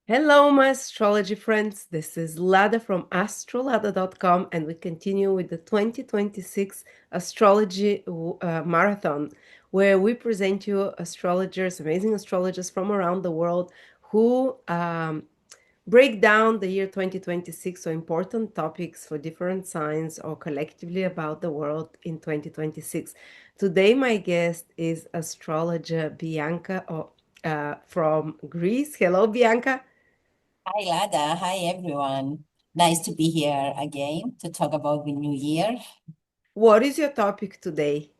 Hello, my astrology friends. This is Lada from Astrolada.com, and we continue with the 2026 astrology marathon, where we present you astrologers, amazing astrologers from around the world who break down the year 2026, so important topics for different signs or collectively about the world in 2026. Today, my guest is astrologer Bianca from Greece. Hello, Bianca. Hi, Lada. Hi, everyone. Nice to be here again to talk about the new year. What is your topic today?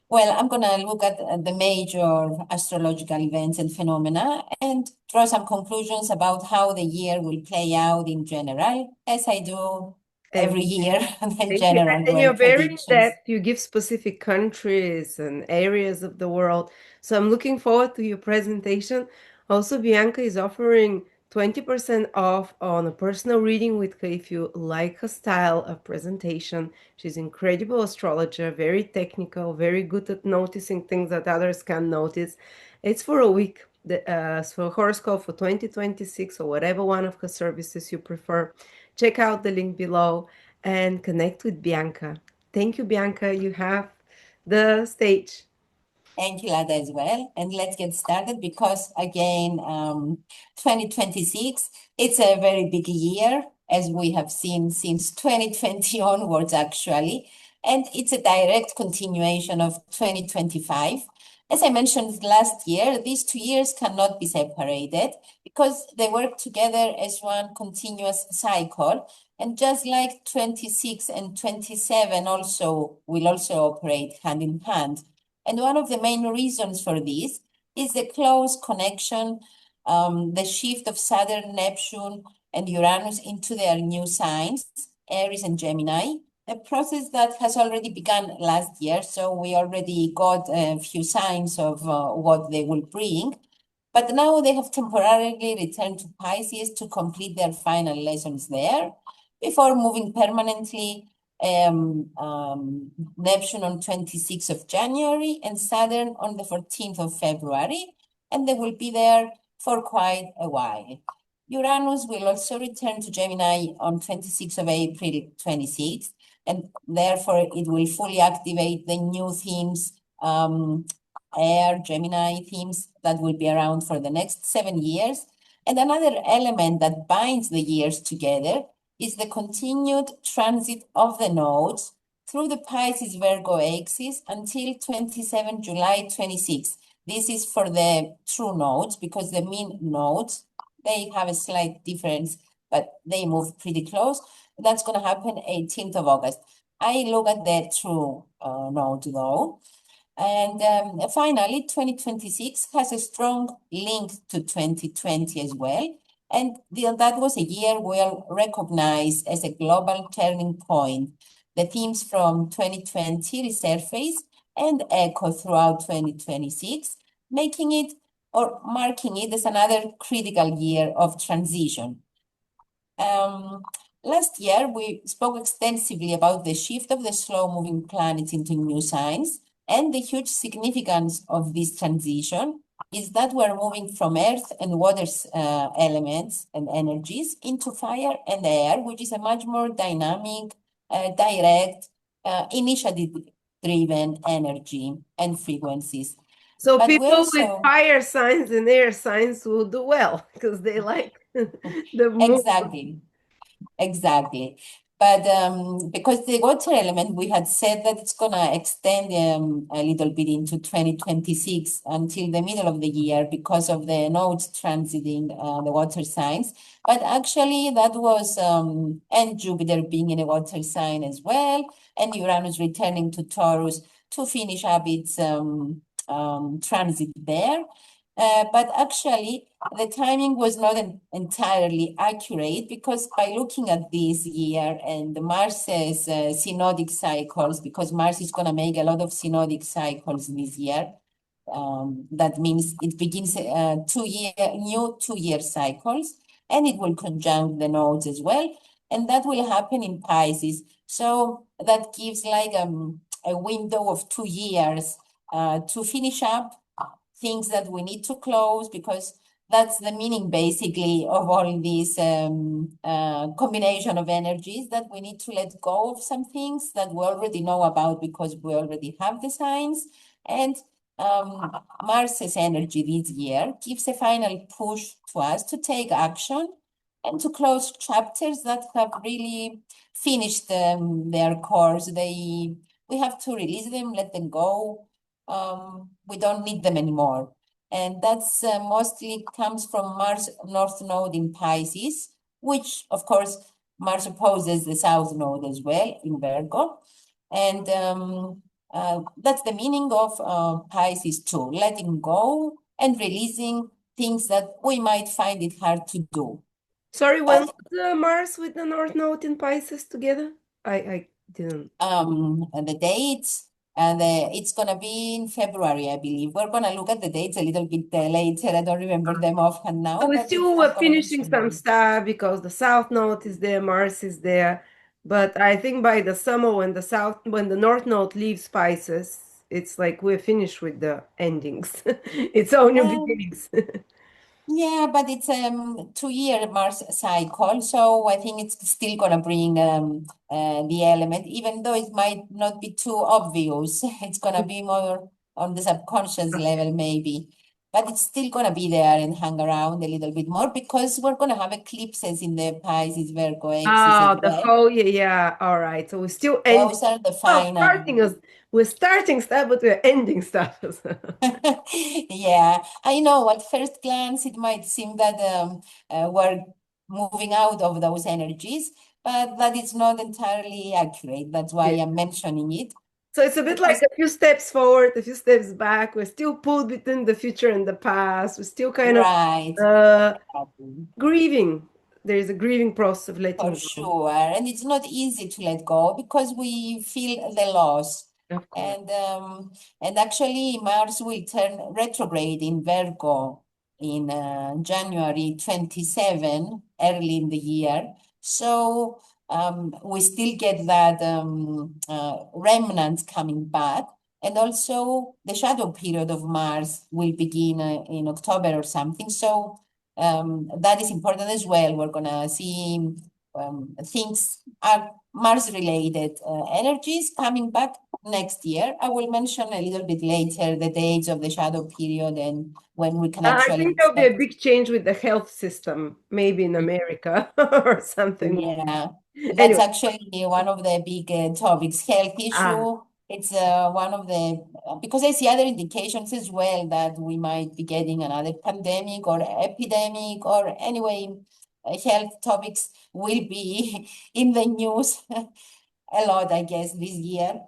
Well, I'm going to look at the major astrological events and phenomena and draw some conclusions about how the year will play out in general, as I do every year, the Thank you. general And you're very in predictions. depth. You give specific countries and areas of the world. So I'm looking forward to your presentation. Also, Bianca is offering 20% off on a personal reading with her if you like her style of presentation. She's an incredible astrologer, very technical, very good at noticing things that others can't notice. It's for a week. So horoscope for 2026 or whatever one of her services you prefer. Check out the link below and connect with Bianca. Thank you, Bianca. You have the stage. Thank you, Lada, as well. And let's get started because, again, 2026, it's a very big year, as we have seen since 2020 onwards, actually. And it's a direct continuation of 2025. As I mentioned last year, these 2 years cannot be separated because they work together as one continuous cycle. And just like 26 and 27 also will also operate hand in hand. And one of the main reasons for this is the close connection, the shift of Saturn, Neptune, and Uranus into their new signs, Aries and Gemini, a process that has already begun last year. So we already got a few signs of what they will bring. But now they have temporarily returned to Pisces to complete their final lessons there before moving permanently Neptune on 26th of January and Saturn on the 14th of February, and they will be there for quite a while. Uranus will also return to Gemini on 26th of April 26th, and therefore it will fully activate the new themes, air, Gemini themes that will be around for the next 7 years. And another element that binds the years together is the continued transit of the nodes through the Pisces Virgo axis until 27 July 26. This is for the true nodes because the mean nodes, they have a slight difference, but they move pretty close. That's going to happen 18th of August. I look at the true node though. And finally, 2026 has a strong link to 2020 as well. And that was a year well recognized as a global turning point. The themes from 2020 resurface and echo throughout 2026, making it or marking it as another critical year of transition. Last year, we spoke extensively about the shift of the slow-moving planets into new signs, and the huge significance of this transition is that we're moving from earth and water elements and energies into fire and air, which is a much more dynamic, direct, initiative-driven energy and frequencies. So But we people with also, fire signs and air signs will do well because they like the moon. exactly. Exactly. But because the water element, we had said that it's going to extend a little bit into 2026 until the middle of the year because of the nodes transiting the water signs. But actually, that was, and Jupiter being in a water sign as well, and Uranus returning to Taurus to finish up its transit there. But actually, the timing was not entirely accurate because by looking at this year and Mars's synodic cycles, because Mars is going to make a lot of synodic cycles this year, that means it begins new 2-year cycles, and it will conjunct the nodes as well, and that will happen in Pisces. So that gives like a window of 2 years to finish up things that we need to close because that's the meaning basically of all this combination of energies, that we need to let go of some things that we already know about because we already have the signs. And Mars's energy this year gives a final push to us to take action and to close chapters that have really finished their course. We have to release them, let them go. We don't need them anymore. And that's mostly comes from Mars North Node in Pisces, which of course Mars opposes the South Node as well in Virgo. And that's the meaning of Pisces too, letting go and releasing things that we might find it hard to do. Sorry, when was Mars with the North Node in Pisces together? I didn't. The dates, and it's gonna be in February, I believe. We're gonna look at the dates a little bit later. I don't remember them offhand now. So we but still I'm were gonna finishing mention some them. stuff because the South Node is there, Mars is there. But I think by the summer when the North Node leaves Pisces, it's like we're finished with the endings. It's all new beginnings. Yeah, but it's 2-year Mars cycle, so I think it's still gonna bring the element, even though it might not be too obvious. It's gonna be more on the subconscious level, maybe, but it's still gonna be there and hang around a little bit more because we're gonna have eclipses in the Pisces Virgo axis as Oh, the well. whole yeah. All right. So we're still ending. Those are the Well, final. we're starting stuff, but we're ending stuff. Yeah, I know at first glance it might seem that we're moving out of those energies, but that is not entirely accurate. That's why Yeah. I'm mentioning it. So it's a bit like Because, a few steps forward, a few steps back. We're still pulled between the future and the past. We're still kind of right, grieving. There is a grieving process of letting for go. sure. And it's not easy to let go because we feel the loss. Of course. And actually Mars will turn retrograde in Virgo in January 27, early in the year. So we still get that remnant coming back. And also the shadow period of Mars will begin in October or something. So that is important as well. We're gonna see things are Mars-related energies coming back next year. I will mention a little bit later the dates of the shadow period and when we can I actually think there'll be a expect. big change with the health system, maybe in America or something. Yeah, that's Anyway, actually one of the big topics, health issue. It's one of the, because I see other indications as well that we might be getting another pandemic or epidemic, or anyway, health topics will be in the news a lot, I guess, this year.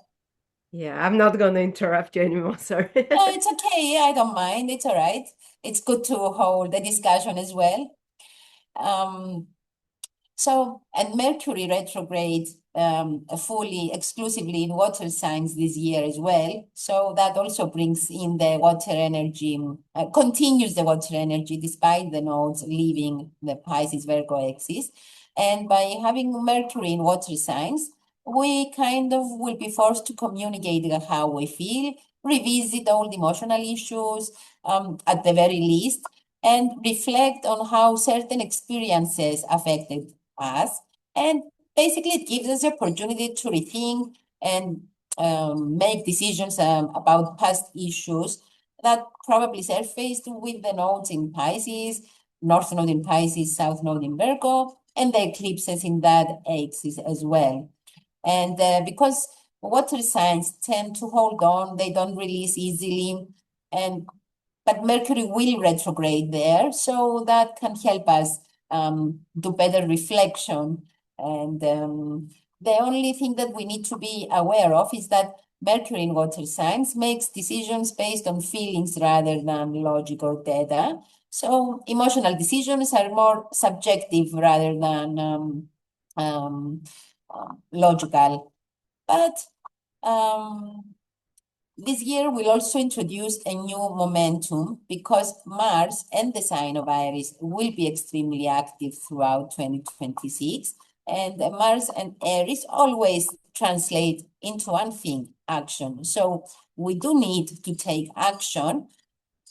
yeah, I'm not going to interrupt you anymore. Sorry. No, it's okay. I don't mind. It's all right. It's good to hold the discussion as well. And Mercury retrograde fully, exclusively in water signs this year as well. So that also brings in the water energy, continues the water energy despite the nodes leaving the Pisces Virgo axis. And by having Mercury in water signs, we kind of will be forced to communicate how we feel, revisit old emotional issues at the very least, and reflect on how certain experiences affected us. And basically, it gives us the opportunity to rethink and make decisions about past issues that probably surfaced with the nodes in Pisces, North Node in Pisces, South Node in Virgo, and the eclipses in that axis as well. And because water signs tend to hold on, they don't release easily, but Mercury will retrograde there, so that can help us do better reflection. And the only thing that we need to be aware of is that Mercury in water signs makes decisions based on feelings rather than logic or data. So emotional decisions are more subjective rather than logical. But this year will also introduce a new momentum because Mars and the sign of Aries will be extremely active throughout 2026. And Mars and Aries always translate into one thing, action. So we do need to take action,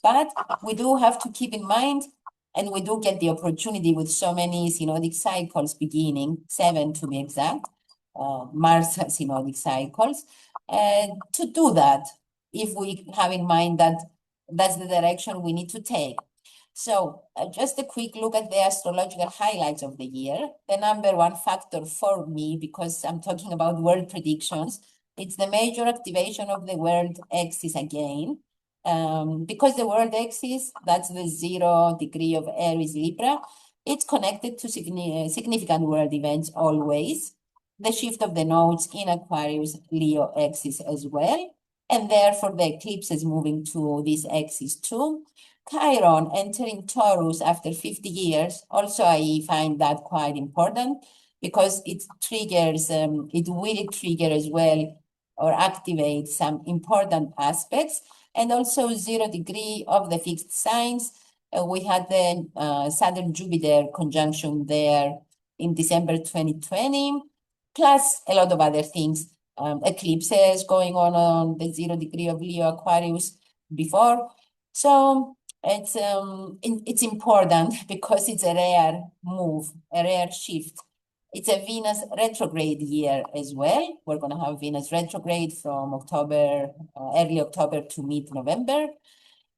but we do have to keep in mind And we do get the opportunity with so many synodic cycles beginning, 7 to be exact, Mars synodic cycles, to do that if we have in mind that that's the direction we need to take. So just a quick look at the astrological highlights of the year. The number one factor for me, because I'm talking about world predictions, it's the major activation of the world axis again. Because the world axis, that's the 0 degree of Aries Libra, it's connected to significant world events always. The shift of the nodes in Aquarius Leo axis as well. And therefore the eclipse is moving to this axis too. Chiron entering Taurus after 50 years, also I find that quite important because it triggers, it will trigger as well or activate some important aspects. And also 0 degree of the fixed signs. We had the Saturn-Jupiter conjunction there in December 2020, plus a lot of other things, eclipses going on the 0 degree of Leo Aquarius before. So it's important because it's a rare move, a rare shift. It's a Venus retrograde year as well. We're going to have Venus retrograde from October, early October to mid-November,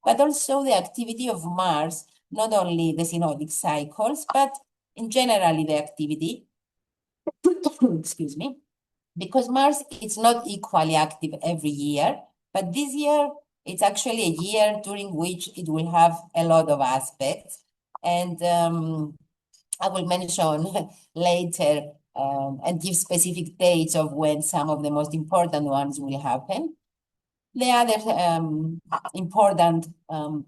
but also the activity of Mars, not only the synodic cycles, but in general the activity, excuse me, because Mars is not equally active every year, but this year it's actually a year during which it will have a lot of aspects. And I will mention later and give specific dates of when some of the most important ones will happen. The other important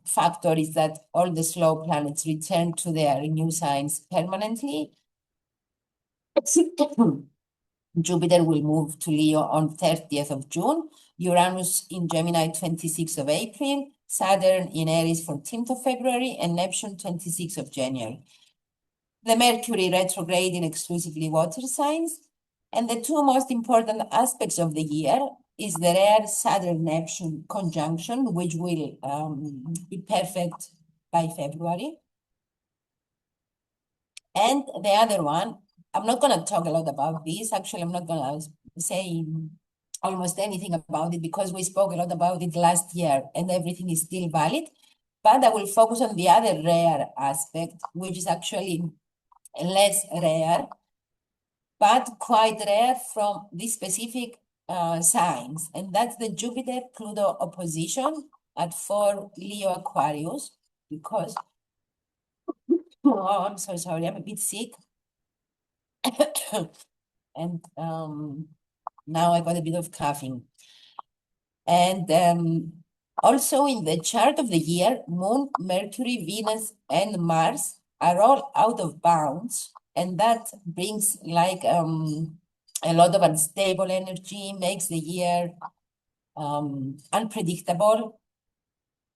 factor is that all the slow planets return to their new signs permanently. Jupiter will move to Leo on 30th of June, Uranus in Gemini 26th of April, Saturn in Aries 14th of February, and Neptune 26th of January. The Mercury retrograde in exclusively water signs. And the two most important aspects of the year is the rare Saturn-Neptune conjunction, which will be perfect by February. And the other one, I'm not going to talk a lot about this. Actually, I'm not going to say almost anything about it because we spoke a lot about it last year and everything is still valid. But I will focus on the other rare aspect, which is actually less rare, but quite rare from this specific signs. And that's the Jupiter-Pluto opposition at 4 Leo Aquarius, because, oh, I'm so sorry, I'm a bit sick. And now I got a bit of coughing. And also in the chart of the year, Moon, Mercury, Venus, and Mars are all out of bounds. And that brings like a lot of unstable energy, makes the year unpredictable.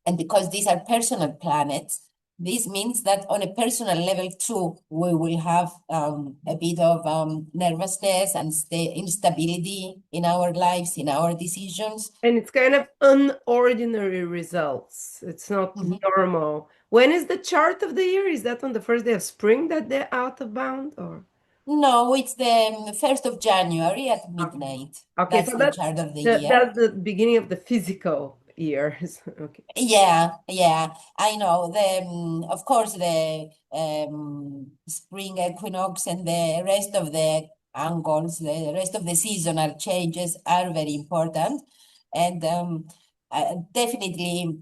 And because these are personal planets, this means that on a personal level too, we will have a bit of nervousness and instability in our lives, in our decisions. And it's kind of unordinary results. It's not normal. When is the chart of the year? Is that on the first day of spring that they're out of bound, or? No, it's the 1st of January at midnight. Okay, That's so the chart of the year. That's the beginning of the physical year. Okay. Yeah, I know. Of course, the spring equinox and the rest of the angles, the rest of the seasonal changes are very important. And definitely,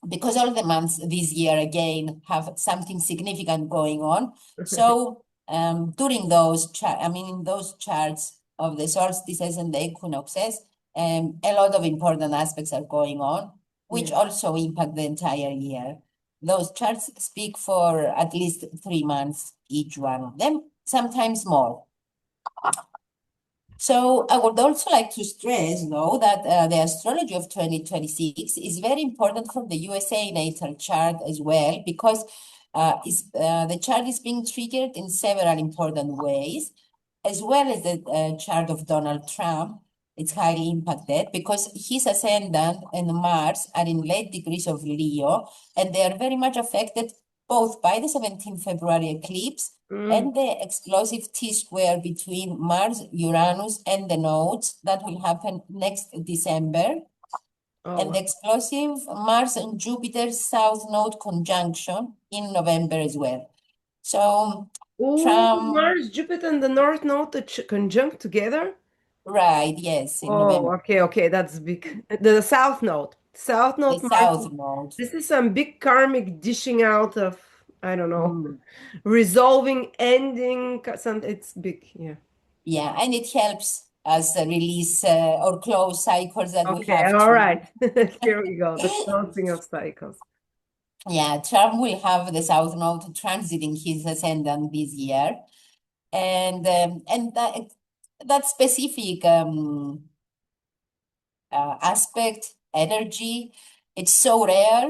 because all the months this year again have something significant going on. So during those in those charts of the solstices and the equinoxes, a lot of important aspects are going on, which also impact the entire year. Those charts speak for at least 3 months, each one of them, sometimes more. So I would also like to stress, though, that the astrology of 2026 is very important for the USA natal chart as well, because the chart is being triggered in several important ways, as well as the chart of Donald Trump. It's highly impacted because his ascendant and Mars are in late degrees of Leo, and they are very much affected both by the 17th February eclipse and the explosive T-square between Mars, Uranus, and the nodes that will happen next December. And the explosive Mars and Jupiter South Node conjunction in November as well. So Mars, Jupiter, and the North Node conjunct together? Right, yes, in November. Okay, that's big. The South Node. South Node, The Mars. South Node. This is some big karmic dishing out of, I don't know, resolving, ending, something. It's big, yeah. Yeah, and it helps us release or close cycles that we have. All right. Here we go, the closing of cycles. Yeah, Trump will have the South Node transiting his ascendant this year. And that specific aspect, energy, it's so rare.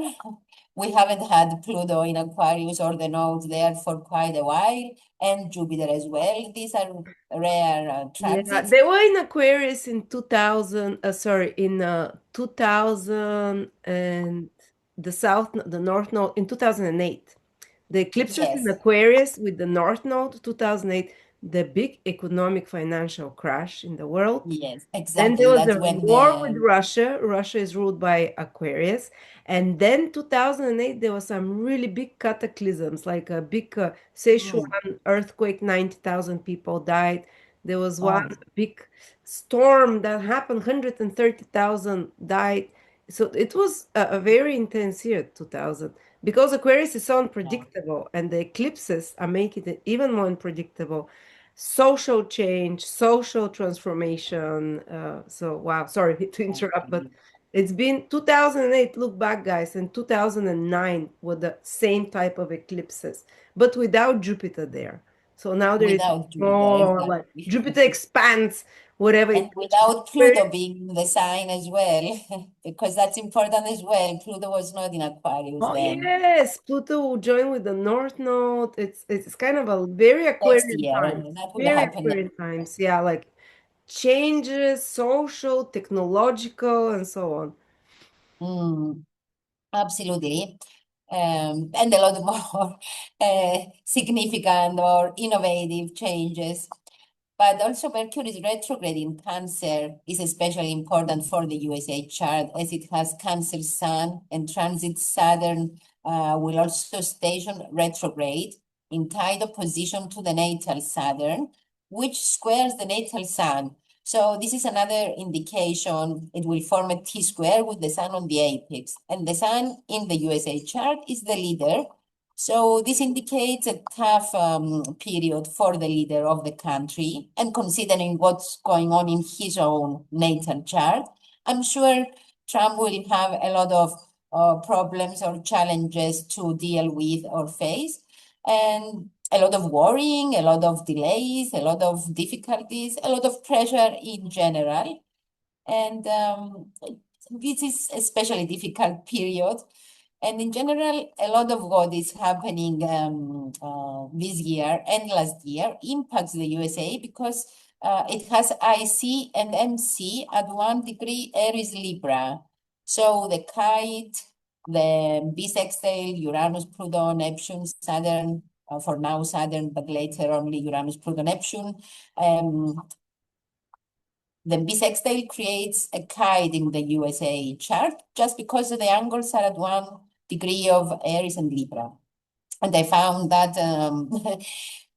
We haven't had Pluto in Aquarius or the nodes there for quite a while, and Jupiter as well. These are rare transits. Yeah, they were in Aquarius in 2000, in 2000 and the North Node in 2008. The eclipses in Aquarius with the North Node, 2008, the big economic financial crash in the world. Yes, exactly. Then there was a war with Russia. Russia is ruled by Aquarius. And then 2008, there was some really big cataclysms, like a big Sichuan earthquake, 90,000 people died. There was one big storm that happened, 130,000 died. So it was a very intense year, 2000, because Aquarius is so unpredictable, and the eclipses are making it even more unpredictable. Social change, social transformation. So, wow, sorry to interrupt, but it's been 2008, look back, guys, and 2009 were the same type of eclipses, but without Jupiter there. So now there is more, like Jupiter expands, whatever. And without Pluto being in the sign as well, because that's important as well. Pluto was not in Aquarius then. Yes, Pluto will join with the North Node. It's kind of a very Aquarian time. Very Aquarian times, yeah, like changes, social, technological, and so on. Absolutely. And a lot more significant or innovative changes. But also Mercury's retrograde in Cancer is especially important for the USA chart, as it has Cancer Sun, and transit Saturn will also station retrograde in tight opposition to the natal Saturn, which squares the natal Sun. So this is another indication. It will form a T-square with the Sun on the apex. And the Sun in the USA chart is the leader. So this indicates a tough period for the leader of the country. And considering what's going on in his own natal chart, I'm sure Trump will have a lot of problems or challenges to deal with or face. And a lot of worrying, a lot of delays, a lot of difficulties, a lot of pressure in general. And this is a especially difficult period. And in general, a lot of what is happening this year and last year impacts the USA because it has IC and MC at 1 degree Aries Libra. So the kite, the bisextile, Uranus, Pluto, Neptune, Saturn, for now Saturn, but later only Uranus, Pluto, Neptune. The bisextile creates a kite in the USA chart just because the angles are at 1 degree of Aries and Libra. And I found that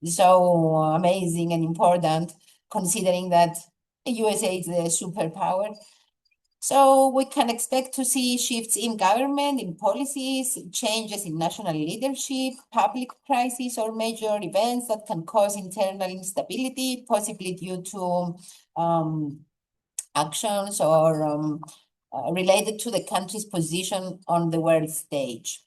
so amazing and important, considering that the USA is a superpower. So we can expect to see shifts in government, in policies, changes in national leadership, public crises, or major events that can cause internal instability, possibly due to actions or related to the country's position on the world stage.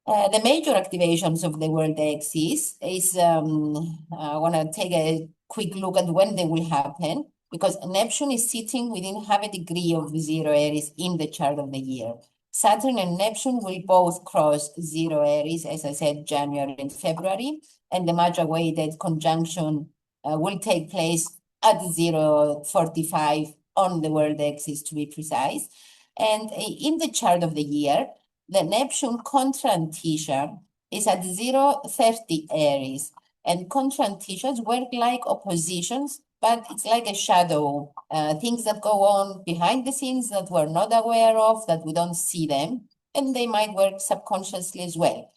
The major activations of the world axis is, I want to take a quick look at when they will happen, because Neptune is sitting within half a degree of 0 Aries in the chart of the year. Saturn and Neptune will both cross 0 Aries, as I said, January and February, and the much awaited conjunction will take place at 0.45 on the world axis, to be precise. And in the chart of the year, the Neptune contrantition is at 030 Aries, and contrantitions work like oppositions, but it's like a shadow, things that go on behind the scenes that we're not aware of, that we don't see them, and they might work subconsciously as well.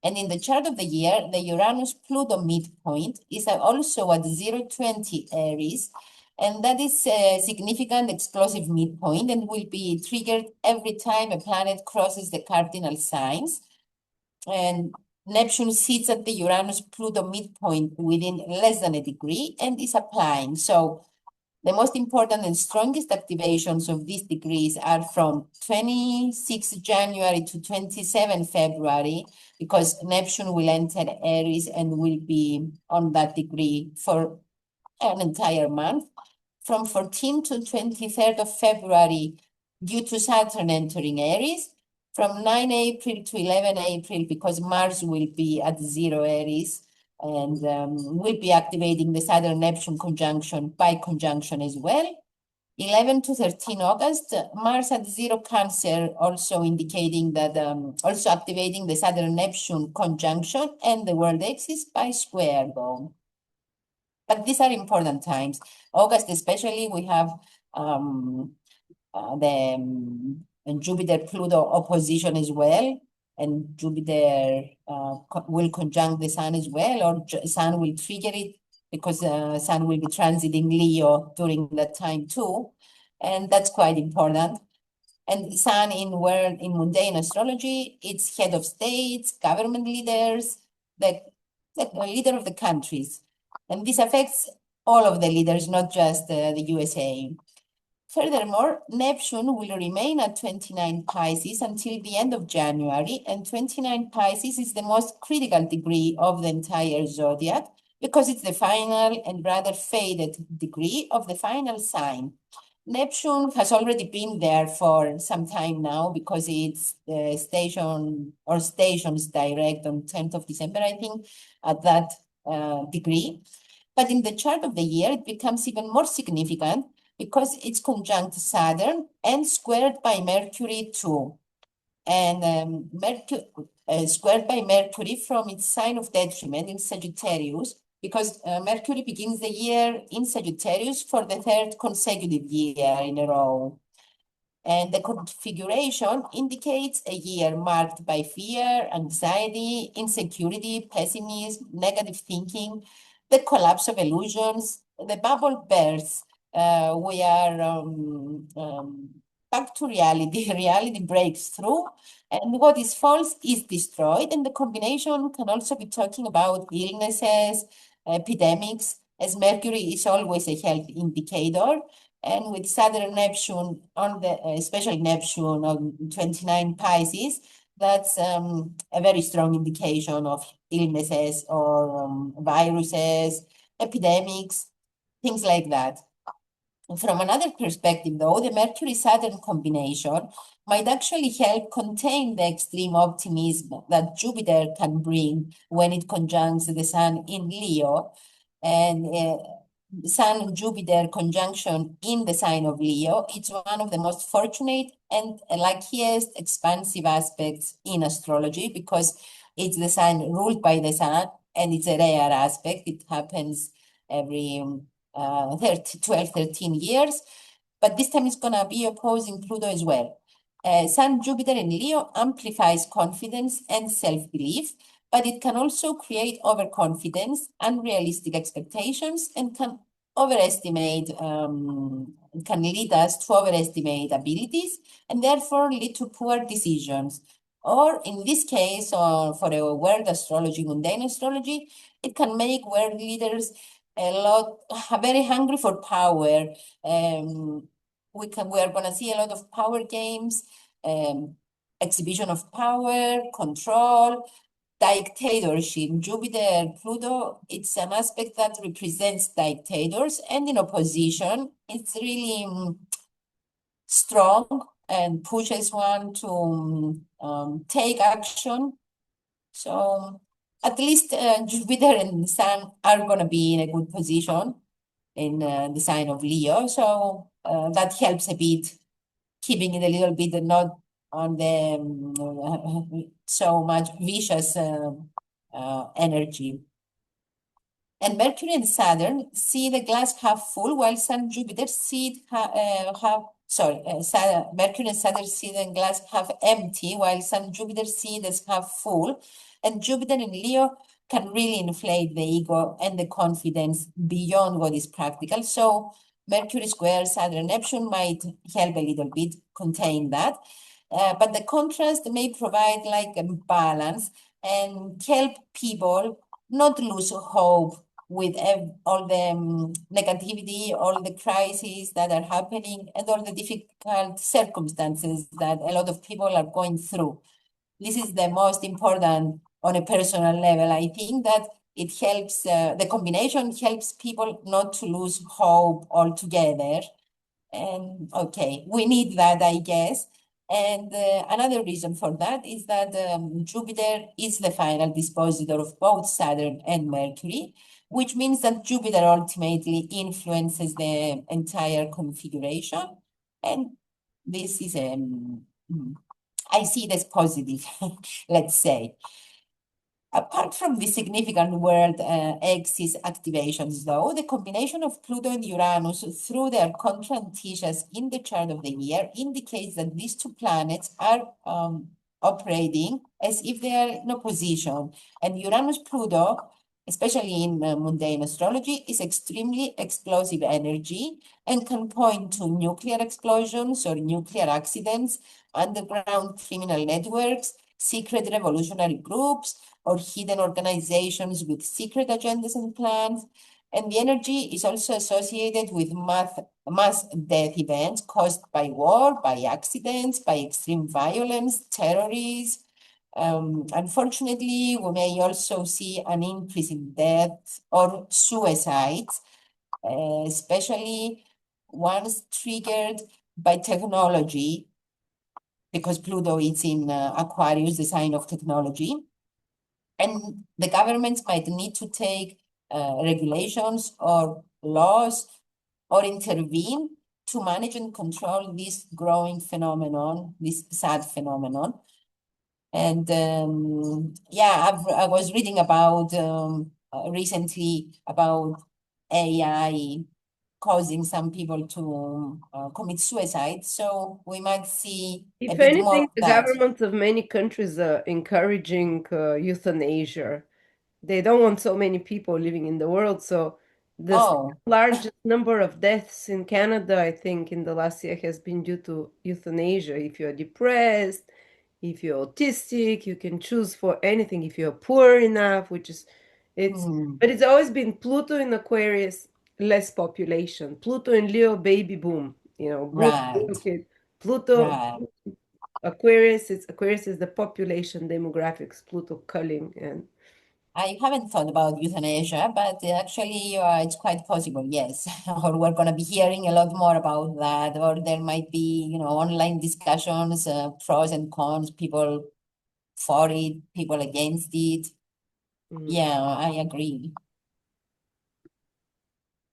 And in the chart of the year, the Uranus-Pluto midpoint is also at 020 Aries, and that is a significant explosive midpoint and will be triggered every time a planet crosses the cardinal signs. And Neptune sits at the Uranus-Pluto midpoint within less than a degree and is applying. So the most important and strongest activations of these degrees are from 26 January to 27 February, because Neptune will enter Aries and will be on that degree for an entire month. From 14 to 23rd of February, due to Saturn entering Aries. From 9 April to 11 April, because Mars will be at 0 Aries, and will be activating the Saturn-Neptune conjunction by conjunction as well. 11 to 13 August, Mars at 0 Cancer, also indicating that, also activating the Saturn-Neptune conjunction and the world axis by square though. But these are important times. August especially, we have the Jupiter-Pluto opposition as well, and Jupiter will conjunct the Sun as well, or Sun will trigger it, because Sun will be transiting Leo during that time too, and that's quite important. And Sun in mundane astrology, it's head of states, government leaders, the leader of the countries. And this affects all of the leaders, not just the USA. Furthermore, Neptune will remain at 29 Pisces until the end of January, and 29 Pisces is the most critical degree of the entire zodiac, because it's the final and rather faded degree of the final sign. Neptune has already been there for some time now, because it's stations direct on 10th of December, I think, at that degree. But in the chart of the year, it becomes even more significant, because it's conjunct Saturn and squared by Mercury too. And squared by Mercury from its sign of detriment in Sagittarius, because Mercury begins the year in Sagittarius for the 3rd consecutive year in a row. And the configuration indicates a year marked by fear, anxiety, insecurity, pessimism, negative thinking, the collapse of illusions, the bubble bursts. We are back to reality. Reality breaks through, and what is false is destroyed. And the combination can also be talking about illnesses, epidemics, as Mercury is always a health indicator. And with Saturn Neptune on the, especially Neptune on 29 Pisces, that's a very strong indication of illnesses or viruses, epidemics, things like that. From another perspective, though, the Mercury-Saturn combination might actually help contain the extreme optimism that Jupiter can bring when it conjuncts the Sun in Leo. And Sun-Jupiter conjunction in the sign of Leo, it's one of the most fortunate and luckiest expansive aspects in astrology, because it's the sign ruled by the Sun, and it's a rare aspect. It happens every 12, 13 years, but this time it's going to be opposing Pluto as well. Sun Jupiter in Leo amplifies confidence and self-belief, but it can also create overconfidence, unrealistic expectations, and can overestimate, can lead us to overestimate abilities, and therefore lead to poor decisions. Or in this case, for a world astrology, mundane astrology, it can make world leaders very hungry for power. We are going to see a lot of power games, exhibition of power, control, dictatorship. Jupiter, Pluto, it's an aspect that represents dictators, and in opposition, it's really strong and pushes one to take action. So at least Jupiter and Sun are going to be in a good position in the sign of Leo. So that helps a bit, keeping it a little bit not so much vicious energy. And Mercury and Saturn see the glass half full, while Sun Jupiter see Mercury and Saturn see the glass half empty, while Sun Jupiter see this half full. And Jupiter in Leo can really inflate the ego and the confidence beyond what is practical. So Mercury square Saturn Neptune might help a little bit contain that. But the contrast may provide like a balance and help people not lose hope with all the negativity, all the crises that are happening, and all the difficult circumstances that a lot of people are going through. This is the most important on a personal level. I think that it helps, the combination helps people not to lose hope altogether. And okay, we need that, I guess. And another reason for that is that Jupiter is the final dispositor of both Saturn and Mercury, which means that Jupiter ultimately influences the entire configuration. And this is, I see it as positive, let's say. Apart from the significant world axis activations, though, the combination of Pluto and Uranus through their contrantitias in the chart of the year indicates that these two planets are operating as if they are in opposition. And Uranus-Pluto, especially in mundane astrology, is extremely explosive energy and can point to nuclear explosions or nuclear accidents, underground criminal networks, secret revolutionary groups, or hidden organizations with secret agendas and plans. And the energy is also associated with mass death events caused by war, by accidents, by extreme violence, terrorism. Unfortunately, we may also see an increase in deaths or suicides, especially ones triggered by technology, because Pluto is in Aquarius, the sign of technology. And the governments might need to take regulations or laws or intervene to manage and control this growing phenomenon, this sad phenomenon. And yeah, I was reading about recently about AI causing some people to commit suicide. So we might see a If bit more anything, of the that. governments of many countries are encouraging euthanasia. They don't want so many people living in the world. So the Oh, largest number of deaths in Canada, I think, in the last year has been due to euthanasia. If you're depressed, if you're autistic, you can choose for anything. If you're poor enough, which is, but it's always been Pluto in Aquarius, less population. Pluto in Leo, baby boom. Boom, right, okay. Pluto, right. Aquarius is the population demographics, Pluto culling, and I haven't thought about euthanasia, but actually it's quite possible, yes. Or we're going to be hearing a lot more about that, or there might be, online discussions, pros and cons, people for it, people against it. Yeah, I agree.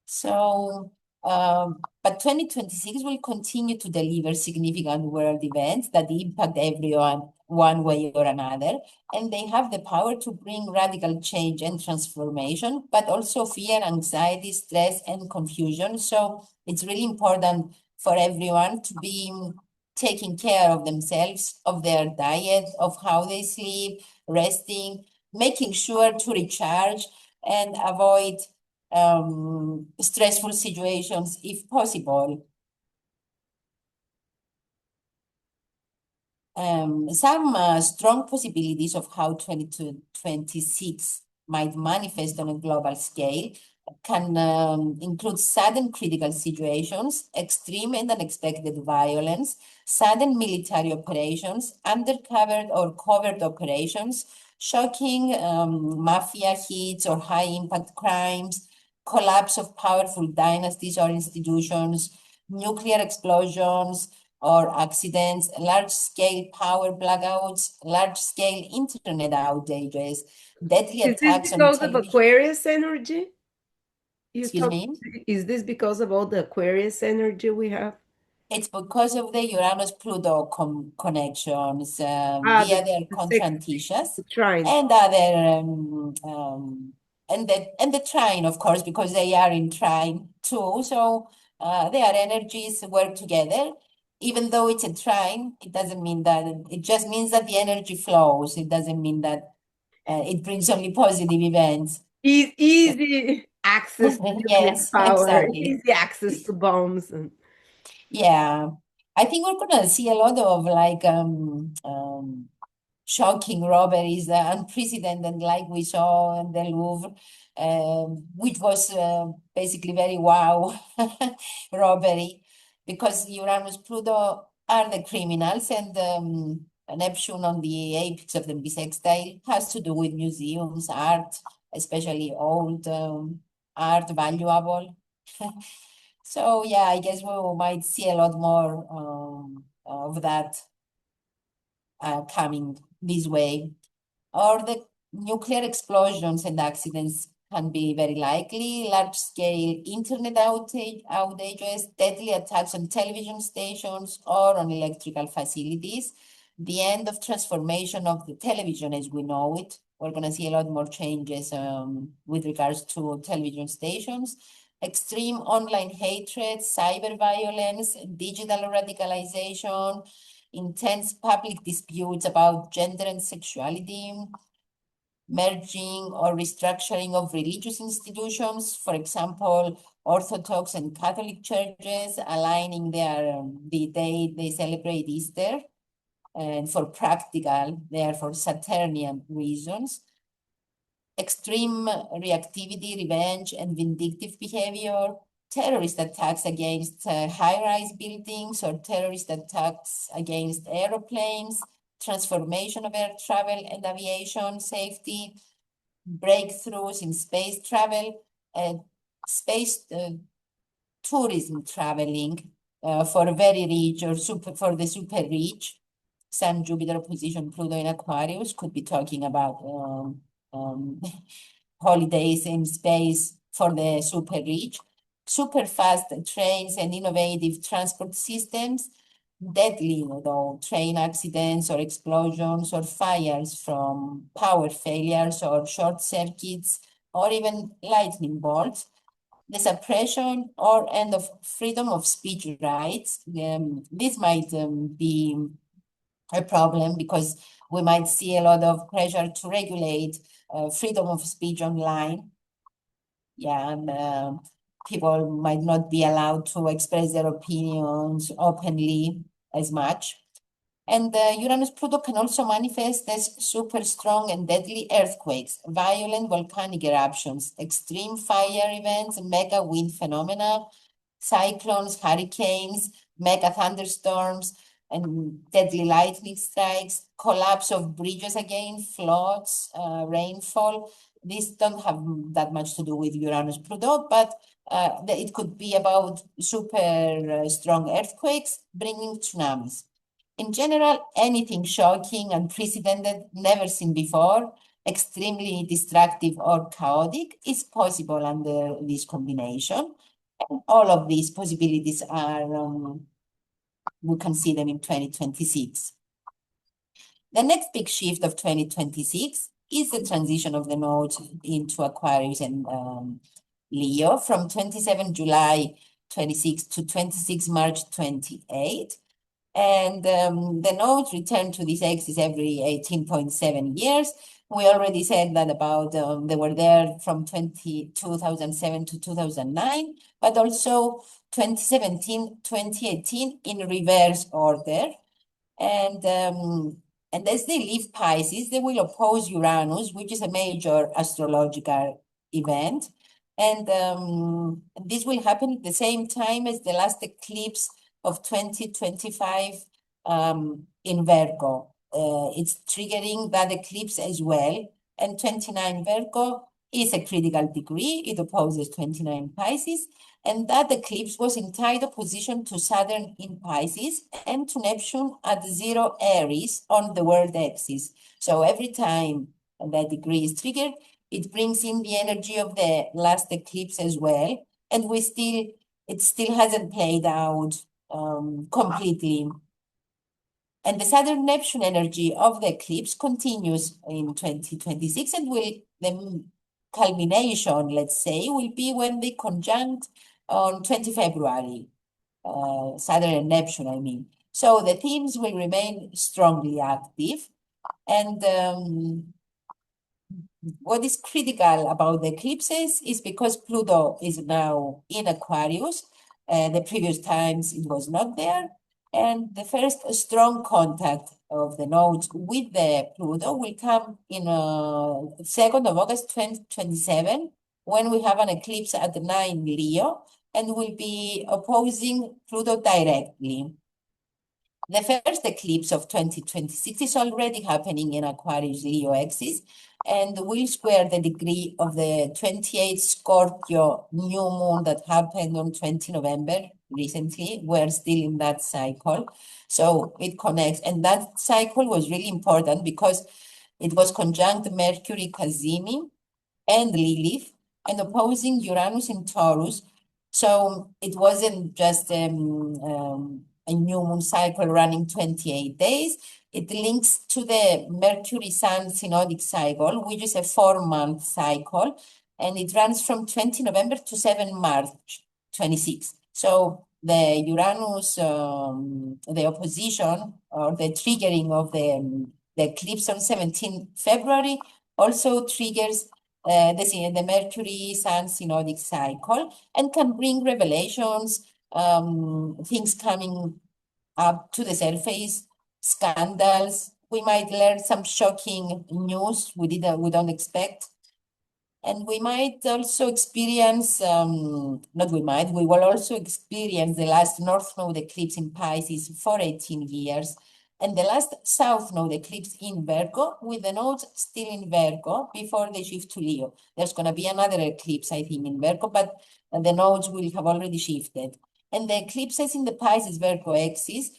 So, but 2026 will continue to deliver significant world events that impact everyone one way or another, and they have the power to bring radical change and transformation, but also fear, anxiety, stress, and confusion. So it's really important for everyone to be taking care of themselves, of their diet, of how they sleep, resting, making sure to recharge and avoid stressful situations if possible. Some strong possibilities of how 2026 might manifest on a global scale can include sudden critical situations, extreme and unexpected violence, sudden military operations, undercover or covert operations, shocking mafia hits or high-impact crimes, collapse of powerful dynasties or institutions, nuclear explosions or accidents, large-scale power blackouts, large-scale internet outages, deadly is this attacks on because of television. Aquarius energy? Excuse me? Is this because of all the Aquarius energy we have? It's because of the Uranus-Pluto connections via their The sixth, confrontations the trine. and other and the trine, of course, because they are in trine too. So their energies work together. Even though it's a trine, it doesn't mean that it just means that the energy flows. It doesn't mean that it brings only positive events. Easy access to nuclear Yes, power, exactly. easy access to bombs. And Yeah, I think we're gonna see a lot of like shocking robberies, unprecedented, like we saw in the Louvre, which was basically very wow robbery, because Uranus, Pluto are the criminals, and Neptune on the apex of the bisextile has to do with museums, art, especially old art, valuable. So yeah, I guess we might see a lot more of that coming this way. Or the nuclear explosions and accidents can be very likely, large-scale internet outages, deadly attacks on television stations or on electrical facilities, the end of transformation of the television as we know it. We're going to see a lot more changes with regards to television stations, extreme online hatred, cyber violence, digital radicalization, intense public disputes about gender and sexuality, merging or restructuring of religious institutions, for example, Orthodox and Catholic churches aligning the day they celebrate Easter, and for practical, therefore Saturnian reasons, extreme reactivity, revenge, and vindictive behavior, terrorist attacks against high-rise buildings or terrorist attacks against aeroplanes, transformation of air travel and aviation safety, breakthroughs in space travel, space tourism traveling for very rich or for the super rich. Sun, Jupiter opposition, Pluto in Aquarius could be talking about holidays in space for the super rich, super fast trains and innovative transport systems, deadly, though, train accidents or explosions or fires from power failures or short circuits or even lightning bolts, the suppression or end of freedom of speech rights. This might be a problem because we might see a lot of pressure to regulate freedom of speech online. Yeah, and people might not be allowed to express their opinions openly as much. And Uranus-Pluto can also manifest as super strong and deadly earthquakes, violent volcanic eruptions, extreme fire events, mega wind phenomena, cyclones, hurricanes, mega thunderstorms, and deadly lightning strikes, collapse of bridges again, floods, rainfall. These don't have that much to do with Uranus-Pluto, but it could be about super strong earthquakes bringing tsunamis. In general, anything shocking, unprecedented, never seen before, extremely destructive or chaotic is possible under this combination. And all of these possibilities are, we can see them in 2026. The next big shift of 2026 is the transition of the nodes into Aquarius and Leo from 27 July 26 to 26 March 28. And the nodes return to this axis every 18.7 years. We already said that about, they were there from 2007 to 2009, but also 2017, 2018 in reverse order. And as they leave Pisces, they will oppose Uranus, which is a major astrological event. And this will happen at the same time as the last eclipse of 2025 in Virgo. It's triggering that eclipse as well. And 29 Virgo is a critical degree. It opposes 29 Pisces. And that eclipse was in tight opposition to Saturn in Pisces and to Neptune at 0 Aries on the world axis. So every time that degree is triggered, it brings in the energy of the last eclipse as well. And it still hasn't played out completely. And the Saturn-Neptune energy of the eclipse continues in 2026 and the culmination, let's say, will be when they conjunct on 20 February, Saturn and Neptune, I mean. So the themes will remain strongly active. And what is critical about the eclipses is because Pluto is now in Aquarius. The previous times it was not there. And the first strong contact of the nodes with the Pluto will come in 2nd of August 2027, when we have an eclipse at 9 Leo and will be opposing Pluto directly. The first eclipse of 2026 is already happening in Aquarius Leo axis and will square the degree of the 28th Scorpio new moon that happened on 20 November recently. We're still in that cycle. So it connects. And that cycle was really important because it was conjunct Mercury, Cazimi, and Lilith, and opposing Uranus in Taurus. So it wasn't just a new moon cycle running 28 days. It links to the Mercury-Sun synodic cycle, which is a 4-month cycle, and it runs from 20 November to 7 March 26. So the Uranus, the opposition or the triggering of the eclipse on 17 February also triggers the Mercury-Sun synodic cycle and can bring revelations, things coming up to the surface, scandals. We might learn some shocking news we don't expect. And we might also experience, we will also experience the last North Node eclipse in Pisces for 18 years, and the last South Node eclipse in Virgo, with the nodes still in Virgo before they shift to Leo. There's going to be another eclipse, I think, in Virgo, but the nodes will have already shifted. And the eclipses in the Pisces-Virgo axis,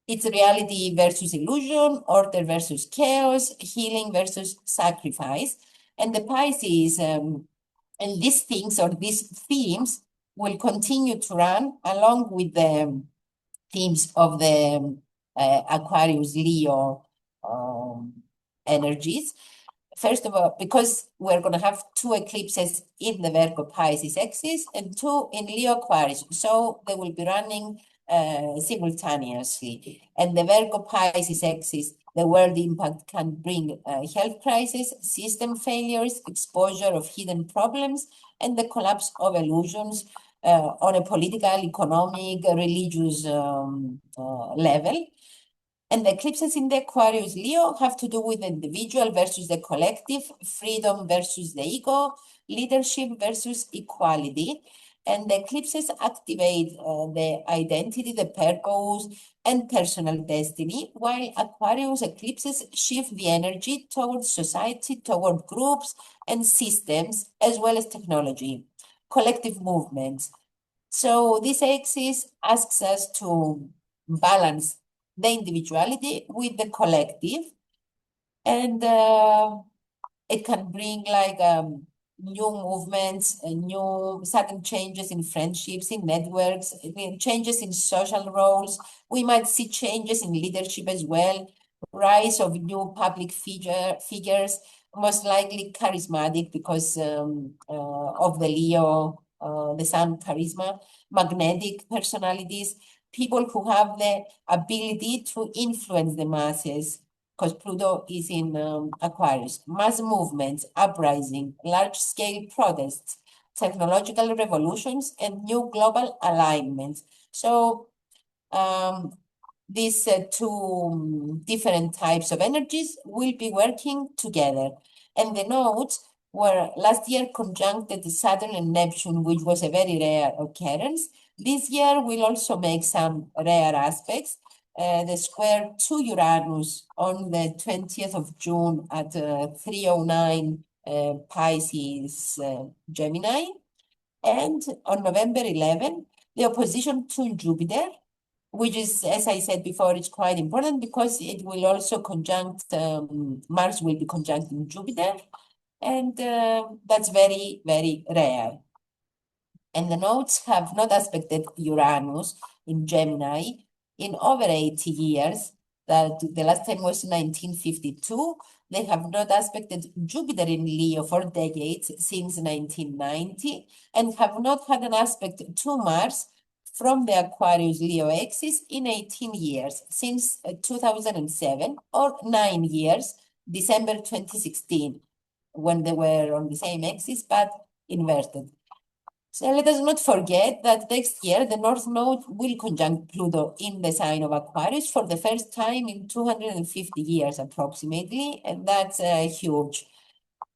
it's reality versus illusion, order versus chaos, healing versus sacrifice. And the Pisces and these things or these themes will continue to run along with the themes of the Aquarius Leo energies. First of all, because we're going to have 2 eclipses in the Virgo Pisces axis and 2 in Leo Aquarius. So they will be running simultaneously. And the Virgo Pisces axis, the world impact can bring health crisis, system failures, exposure of hidden problems, and the collapse of illusions on a political, economic, religious level. And the eclipses in the Aquarius Leo have to do with the individual versus the collective, freedom versus the ego, leadership versus equality. And the eclipses activate the identity, the purpose, and personal destiny, while Aquarius eclipses shift the energy towards society, toward groups and systems, as well as technology, collective movements. So this axis asks us to balance the individuality with the collective, and it can bring like new movements, new sudden changes in friendships, in networks, changes in social roles. We might see changes in leadership as well, rise of new public figures, most likely charismatic because of the Leo, the Sun charisma, magnetic personalities, people who have the ability to influence the masses, because Pluto is in Aquarius. Mass movements, uprising, large-scale protests, technological revolutions, and new global alignments. So these 2 different types of energies will be working together. And the nodes were last year conjuncted Saturn and Neptune, which was a very rare occurrence. This year will also make some rare aspects. The square to Uranus on the 20th of June at 3:09 Pisces Gemini. And on November 11, the opposition to Jupiter, which is, as I said before, it's quite important because it will also conjunct, Mars will be conjunct in Jupiter. And that's very, very rare. And the nodes have not aspected Uranus in Gemini in over 80 years. That the last time was 1952. They have not aspected Jupiter in Leo for decades, since 1990, and have not had an aspect to Mars from the Aquarius Leo axis in 18 years, since 2007, or 9 years, December 2016, when they were on the same axis but inverted. So let us not forget that next year the North Node will conjunct Pluto in the sign of Aquarius for the first time in 250 years approximately, and that's huge.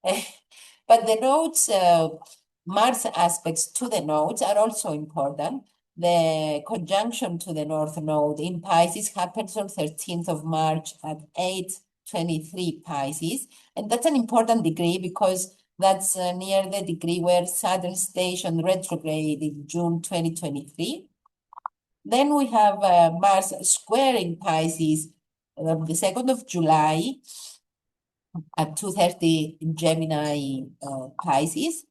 But the nodes, Mars aspects to the nodes are also important. The conjunction to the North Node in Pisces happens on 13th of March at 8:23 Pisces, and that's an important degree because that's near the degree where Saturn stationed retrograde in June 2023. Then we have Mars squaring Pisces on the 2nd of July at 2:30 in Gemini Pisces.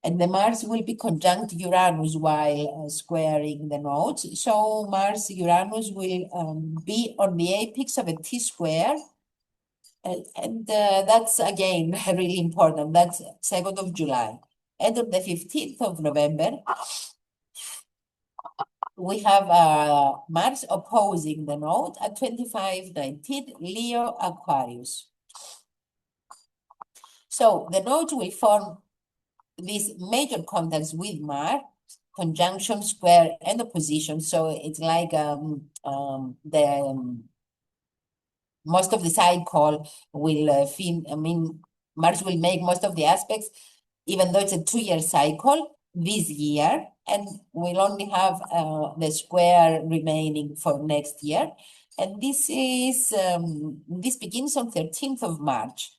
And the Mars will be conjunct Uranus while squaring the nodes. So Mars-Uranus will be on the apex of a T-square. And that's, again, really important. That's 2nd of July. And on the 15th of November, we have Mars opposing the node at 25:19, Leo Aquarius. So the nodes will form these major contacts with Mars, conjunction, square, and opposition. So it's like most of the cycle will Mars will make most of the aspects, even though it's a 2-year cycle this year, and we'll only have the square remaining for next year. And this is this begins on 13th of March.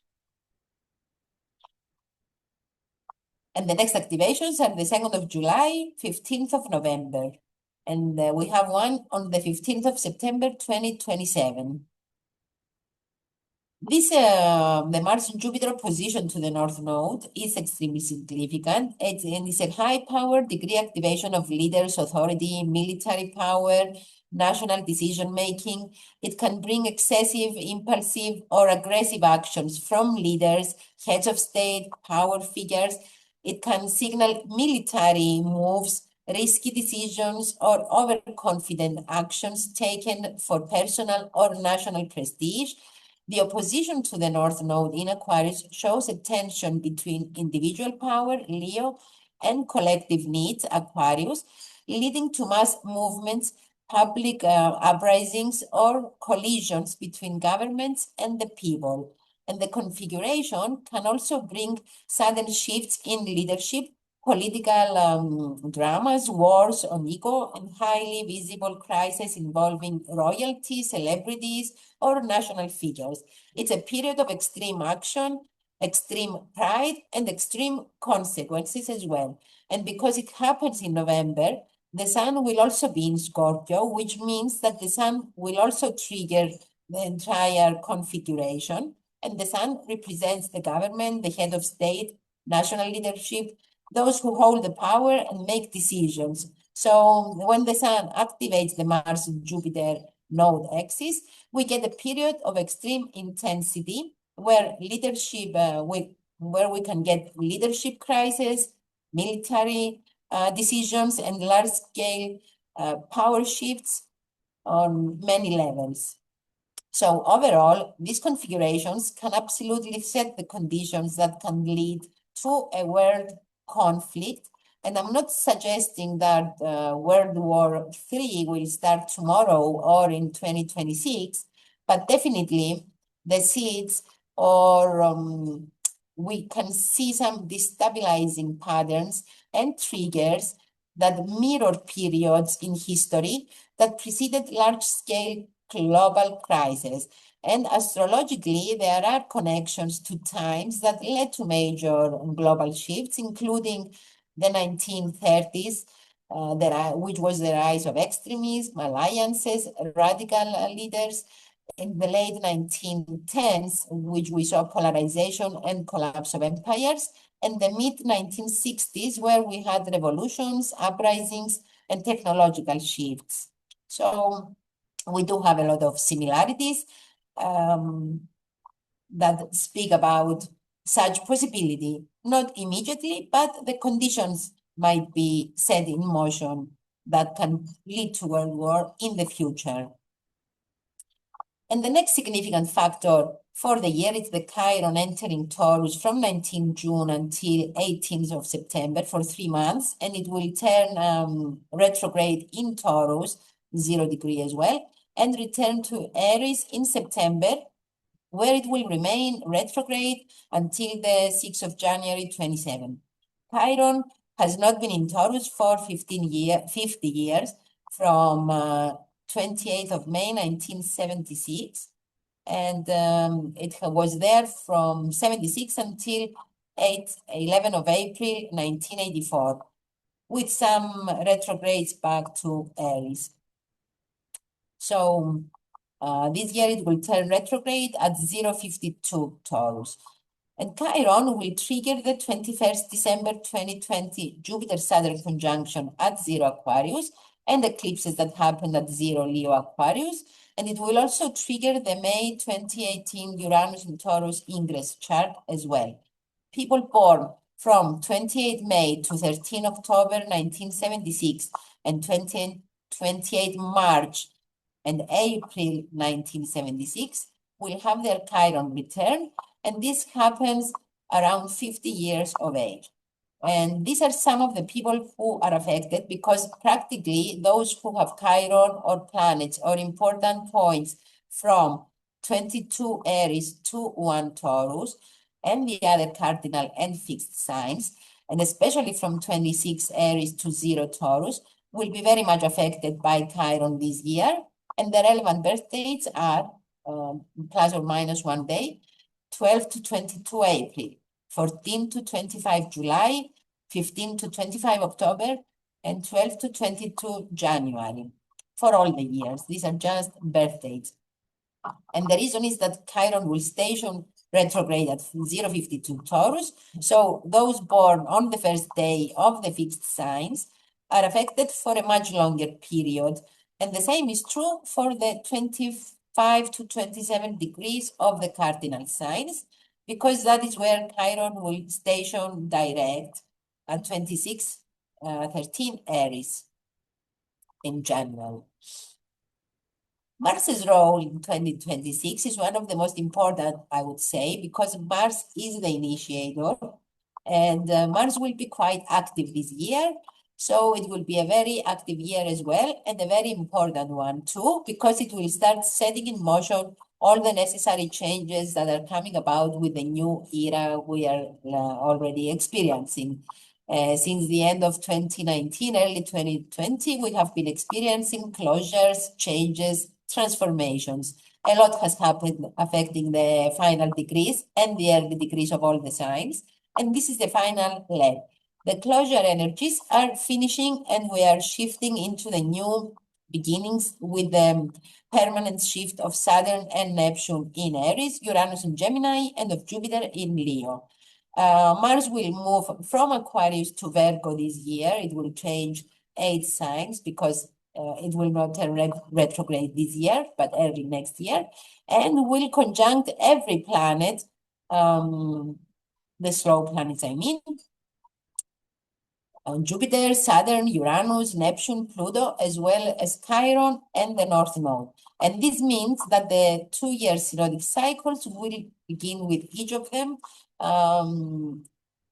And the next activations are the 2nd of July, 15th of November. And we have one on the 15th of September, 2027. This, the Mars and Jupiter opposition to the North Node is extremely significant. It's a high-power degree activation of leaders, authority, military power, national decision-making. It can bring excessive, impulsive, or aggressive actions from leaders, heads of state, power figures. It can signal military moves, risky decisions, or overconfident actions taken for personal or national prestige. The opposition to the North Node in Aquarius shows a tension between individual power, Leo, and collective needs, Aquarius, leading to mass movements, public uprisings, or collisions between governments and the people. And the configuration can also bring sudden shifts in leadership, political dramas, wars on ego, and highly visible crises involving royalty, celebrities, or national figures. It's a period of extreme action, extreme pride, and extreme consequences as well. And because it happens in November, the sun will also be in Scorpio, which means that the sun will also trigger the entire configuration. And the sun represents the government, the head of state, national leadership, those who hold the power and make decisions. So when the sun activates the Mars-Jupiter node axis, we get a period of extreme intensity where leadership, where we can get leadership crisis, military decisions, and large-scale power shifts on many levels. So overall, these configurations can absolutely set the conditions that can lead to a world conflict. And I'm not suggesting that World War III will start tomorrow or in 2026, but definitely the seeds, or we can see some destabilizing patterns and triggers that mirror periods in history that preceded large-scale global crisis. And astrologically, there are connections to times that led to major global shifts, including the 1930s, which was the rise of extremism, alliances, radical leaders, in the late 1910s, which we saw polarization and collapse of empires, and the mid-1960s, where we had revolutions, uprisings, and technological shifts. So we do have a lot of similarities that speak about such possibility, not immediately, but the conditions might be set in motion that can lead to world war in the future. And the next significant factor for the year is the Chiron entering Taurus from 19 June until 18th of September for 3 months, and it will turn retrograde in Taurus, 0 degree as well, and return to Aries in September, where it will remain retrograde until the 6th of January 27. Chiron has not been in Taurus for 50 years, from 28th of May 1976, and it was there from 76 until 11 of April 1984, with some retrogrades back to Aries. So this year it will turn retrograde at 052 Taurus. And Chiron will trigger the 21st December 2020 Jupiter-Saturn conjunction at 0 Aquarius and eclipses that happened at 0 Leo Aquarius. And it will also trigger the May 2018 Uranus and Taurus ingress chart as well. People born from 28 May to 13 October 1976 and 28 March and April 1976 will have their Chiron return, and this happens around 50 years of age. And these are some of the people who are affected, because practically those who have Chiron or planets or important points from 22 Aries to 1 Taurus and the other cardinal and fixed signs, and especially from 26 Aries to 0 Taurus, will be very much affected by Chiron this year. And the relevant birth dates are plus or minus 1 day, 12 to 22 April, 14 to 25 July, 15 to 25 October, and 12 to 22 January for all the years. These are just birth dates. And the reason is that Chiron will station retrograde at 052 Taurus. So those born on the first day of the fixed signs are affected for a much longer period. And the same is true for the 25 to 27 degrees of the cardinal signs, because that is where Chiron will station direct at 26:13 Aries in January. Mars's role in 2026 is one of the most important, I would say, because Mars is the initiator, and Mars will be quite active this year. So it will be a very active year as well, and a very important one too, because it will start setting in motion all the necessary changes that are coming about with the new era we are already experiencing. Since the end of 2019, early 2020, we have been experiencing closures, changes, transformations. A lot has happened affecting the final degrees and the early degrees of all the signs, and this is the final leg. The closure energies are finishing, and we are shifting into the new beginnings with the permanent shift of Saturn and Neptune in Aries, Uranus in Gemini, and of Jupiter in Leo. Mars will move from Aquarius to Virgo this year. It will change 8 signs because it will not turn retrograde this year, but early next year, and will conjunct every planet, the slow planets, I mean, Jupiter, Saturn, Uranus, Neptune, Pluto, as well as Chiron and the North Node. And this means that the 2-year synodic cycles will begin with each of them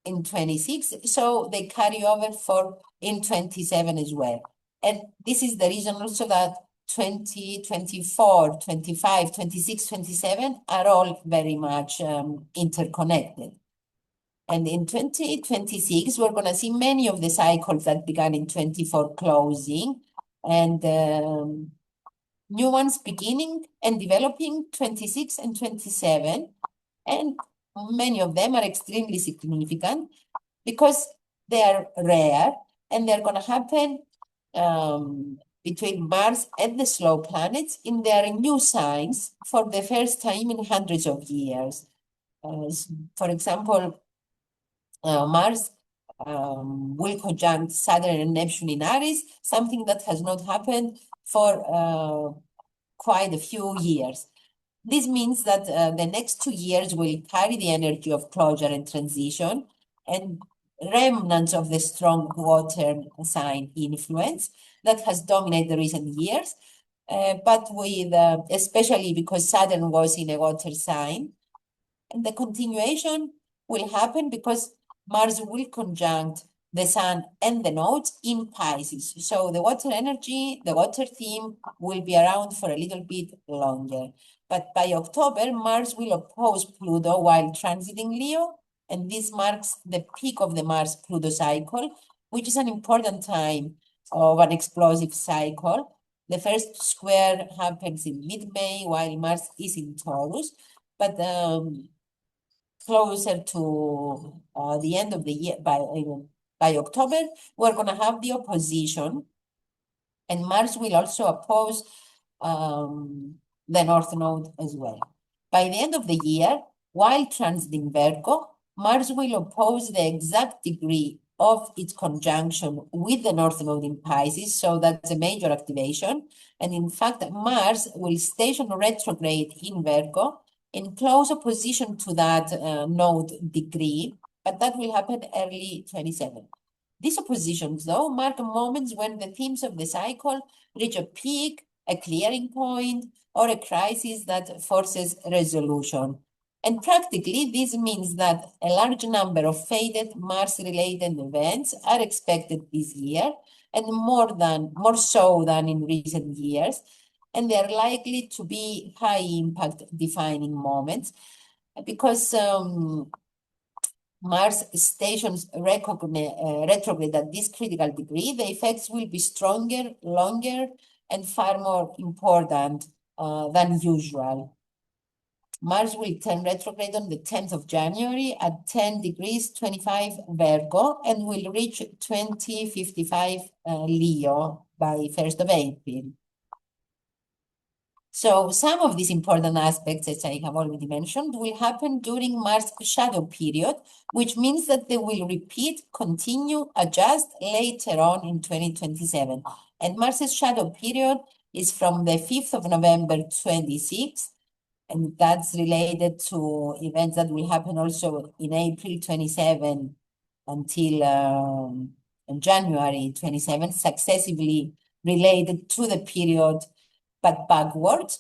in 26, so they carry over for in 27 as well. And this is the reason also that 20, 24, 25, 26, 27 are all very much interconnected. And in 2026, we're going to see many of the cycles that began in 24 closing, and new ones beginning and developing 26 and 27. And many of them are extremely significant because they are rare, and they're going to happen between Mars and the slow planets in their new signs for the first time in hundreds of years. For example, Mars will conjunct Saturn and Neptune in Aries, something that has not happened for quite a few years. This means that the next 2 years will carry the energy of closure and transition and remnants of the strong water sign influence that has dominated the recent years, but with, especially because Saturn was in a water sign. And the continuation will happen because Mars will conjunct the Sun and the nodes in Pisces. So the water energy, the water theme will be around for a little bit longer. But by October, Mars will oppose Pluto while transiting Leo, and this marks the peak of the Mars-Pluto cycle, which is an important time of an explosive cycle. The first square happens in mid-May while Mars is in Taurus, but closer to the end of the year, by October, we're going to have the opposition, and Mars will also oppose the North Node as well. By the end of the year, while transiting Virgo, Mars will oppose the exact degree of its conjunction with the North Node in Pisces, so that's a major activation. And in fact, Mars will station retrograde in Virgo in close opposition to that node degree, but that will happen early 27. These oppositions, though, mark moments when the themes of the cycle reach a peak, a clearing point, or a crisis that forces resolution. And practically, this means that a large number of fated Mars-related events are expected this year, and more so than in recent years, and they are likely to be high-impact defining moments because Mars stations retrograde at this critical degree. The effects will be stronger, longer, and far more important than usual. Mars will turn retrograde on the 10th of January at 10 degrees 25 Virgo and will reach 2055 Leo by 1st of April. So some of these important aspects, as I have already mentioned, will happen during Mars' shadow period, which means that they will repeat, continue, adjust later on in 2027. And Mars' shadow period is from the 5th of November 26, and that's related to events that will happen also in April 27 until January 27, successively related to the period but backwards.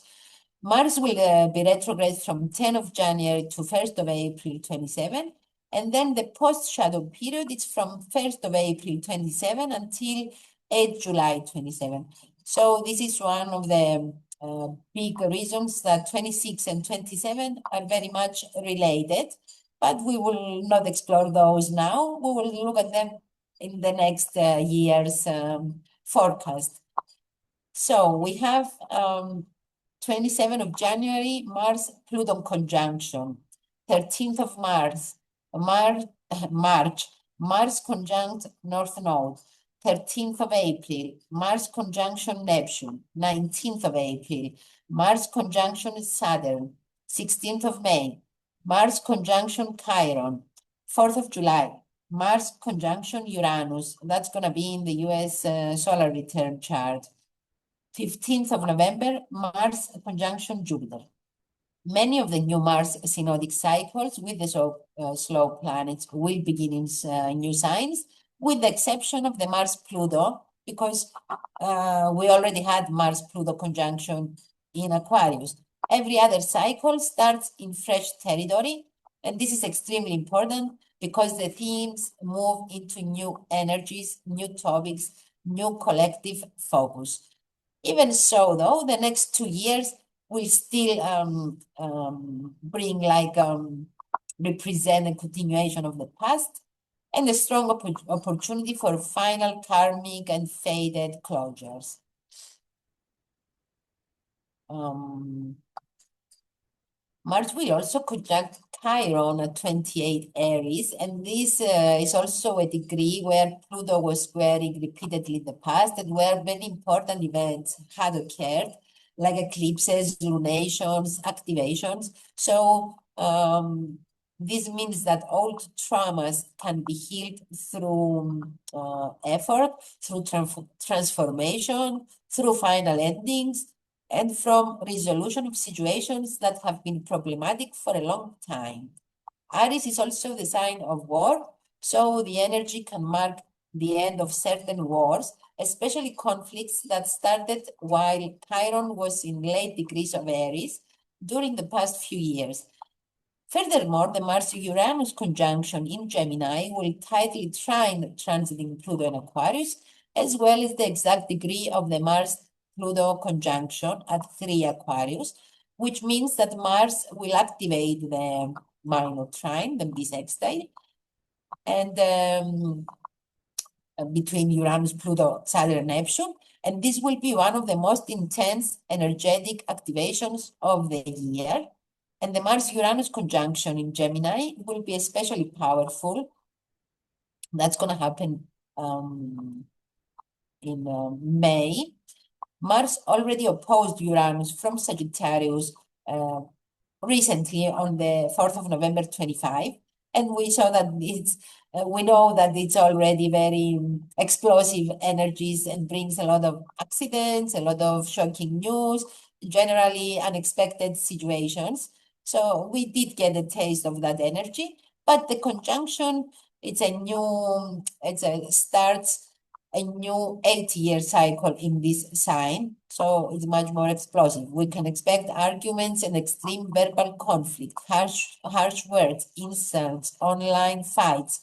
Mars will be retrograde from 10 of January to 1st of April 27, and then the post-shadow period is from 1st of April 27 until 8 July 27. So this is one of the big reasons that 26 and 27 are very much related, but we will not explore those now. We will look at them in the next year's forecast. So we have 27 of January, Mars-Pluto conjunction. 13th of March, Mars conjunct North Node. 13th of April, Mars conjunction Neptune. 19th of April, Mars conjunction Saturn. 16th of May, Mars conjunction Chiron. 4th of July, Mars conjunction Uranus. That's going to be in the US solar return chart. 15th of November, Mars conjunction Jupiter. Many of the new Mars synodic cycles with the slow planets will begin in new signs, with the exception of the Mars-Pluto, because we already had Mars-Pluto conjunction in Aquarius. Every other cycle starts in fresh territory, and this is extremely important because the themes move into new energies, new topics, new collective focus. Even so, though, the next 2 years will still bring represent a continuation of the past and a strong opportunity for final karmic and fated closures. Mars will also conjunct Chiron at 28 Aries, and this is also a degree where Pluto was squaring repeatedly in the past and where many important events had occurred, like eclipses, lunations, activations. So this means that old traumas can be healed through effort, through transformation, through final endings, and from resolution of situations that have been problematic for a long time. Aries is also the sign of war, so the energy can mark the end of certain wars, especially conflicts that started while Chiron was in late degrees of Aries during the past few years. Furthermore, the Mars-Uranus conjunction in Gemini will tightly trine transiting Pluto in Aquarius, as well as the exact degree of the Mars-Pluto conjunction at 3 Aquarius, which means that Mars will activate the minor trine, the bisextile, and between Uranus, Pluto, Saturn, and Neptune. And this will be one of the most intense energetic activations of the year. And the Mars-Uranus conjunction in Gemini will be especially powerful. That's going to happen in May. Mars already opposed Uranus from Sagittarius recently on the 4th of November 25. And we saw that we know that it's already very explosive energies and brings a lot of accidents, a lot of shocking news, generally unexpected situations. So we did get a taste of that energy, but the conjunction, starts a new 8-year cycle in this sign, so it's much more explosive. We can expect arguments and extreme verbal conflict, harsh words, insults, online fights,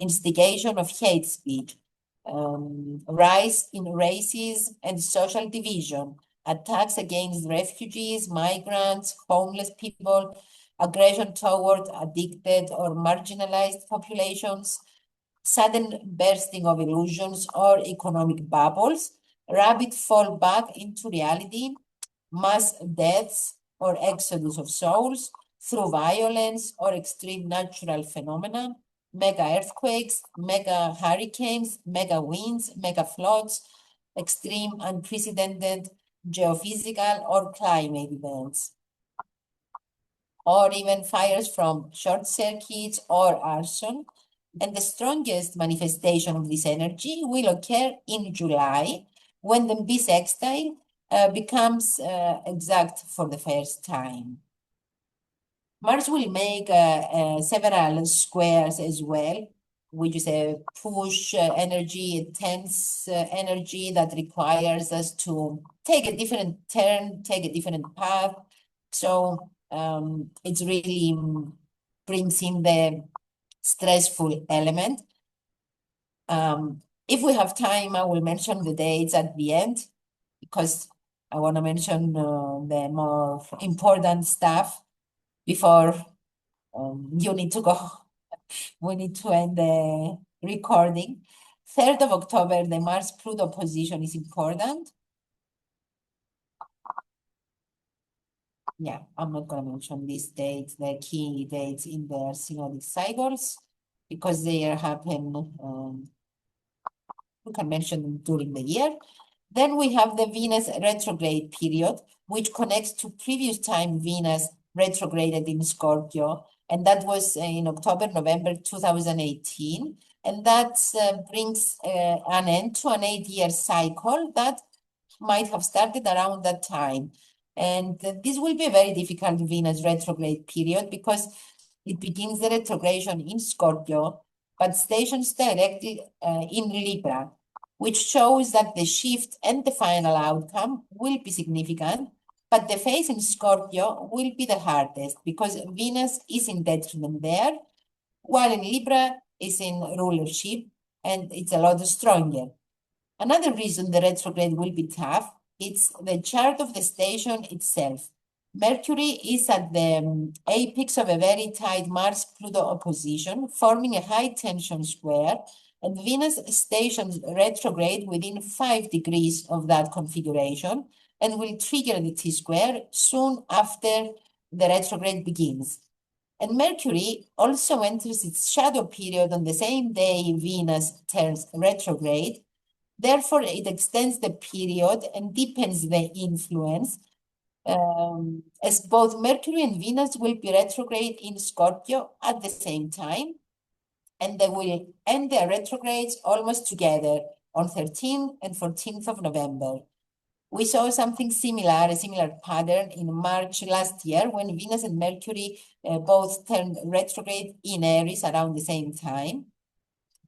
instigation of hate speech, rise in racism and social division, attacks against refugees, migrants, homeless people, aggression toward addicted or marginalized populations, sudden bursting of illusions or economic bubbles, rapid fall back into reality, mass deaths or exodus of souls through violence or extreme natural phenomena, mega earthquakes, mega hurricanes, mega winds, mega floods, extreme unprecedented geophysical or climate events, or even fires from short circuits or arson. And the strongest manifestation of this energy will occur in July, when the bisextile becomes exact for the first time. Mars will make several squares as well, which is a push energy, a tense energy that requires us to take a different turn, take a different path. So it's really brings in the stressful element. If we have time, I will mention the dates at the end, because I want to mention the more important stuff before you need to go. We need to end the recording. 3rd of October, the Mars-Pluto position is important. Yeah, I'm not going to mention these dates, the key dates in the synodic cycles, because they happen, we can mention them during the year. Then we have the Venus retrograde period, which connects to previous time Venus retrograded in Scorpio, and that was in October, November 2018. And that brings an end to an 8-year cycle that might have started around that time. And this will be a very difficult Venus retrograde period, because it begins the retrogression in Scorpio, but stations directly in Libra, which shows that the shift and the final outcome will be significant, but the phase in Scorpio will be the hardest, because Venus is in detriment there, while in Libra is in rulership, and it's a lot stronger. Another reason the retrograde will be tough, it's the chart of the station itself. Mercury is at the apex of a very tight Mars-Pluto opposition, forming a high-tension square, and Venus stations retrograde within 5 degrees of that configuration and will trigger the T-square soon after the retrograde begins. And Mercury also enters its shadow period on the same day Venus turns retrograde. Therefore, it extends the period and deepens the influence, as both Mercury and Venus will be retrograde in Scorpio at the same time, and they will end their retrogrades almost together on 13th and 14th of November. We saw something similar, a similar pattern in March last year when Venus and Mercury both turned retrograde in Aries around the same time.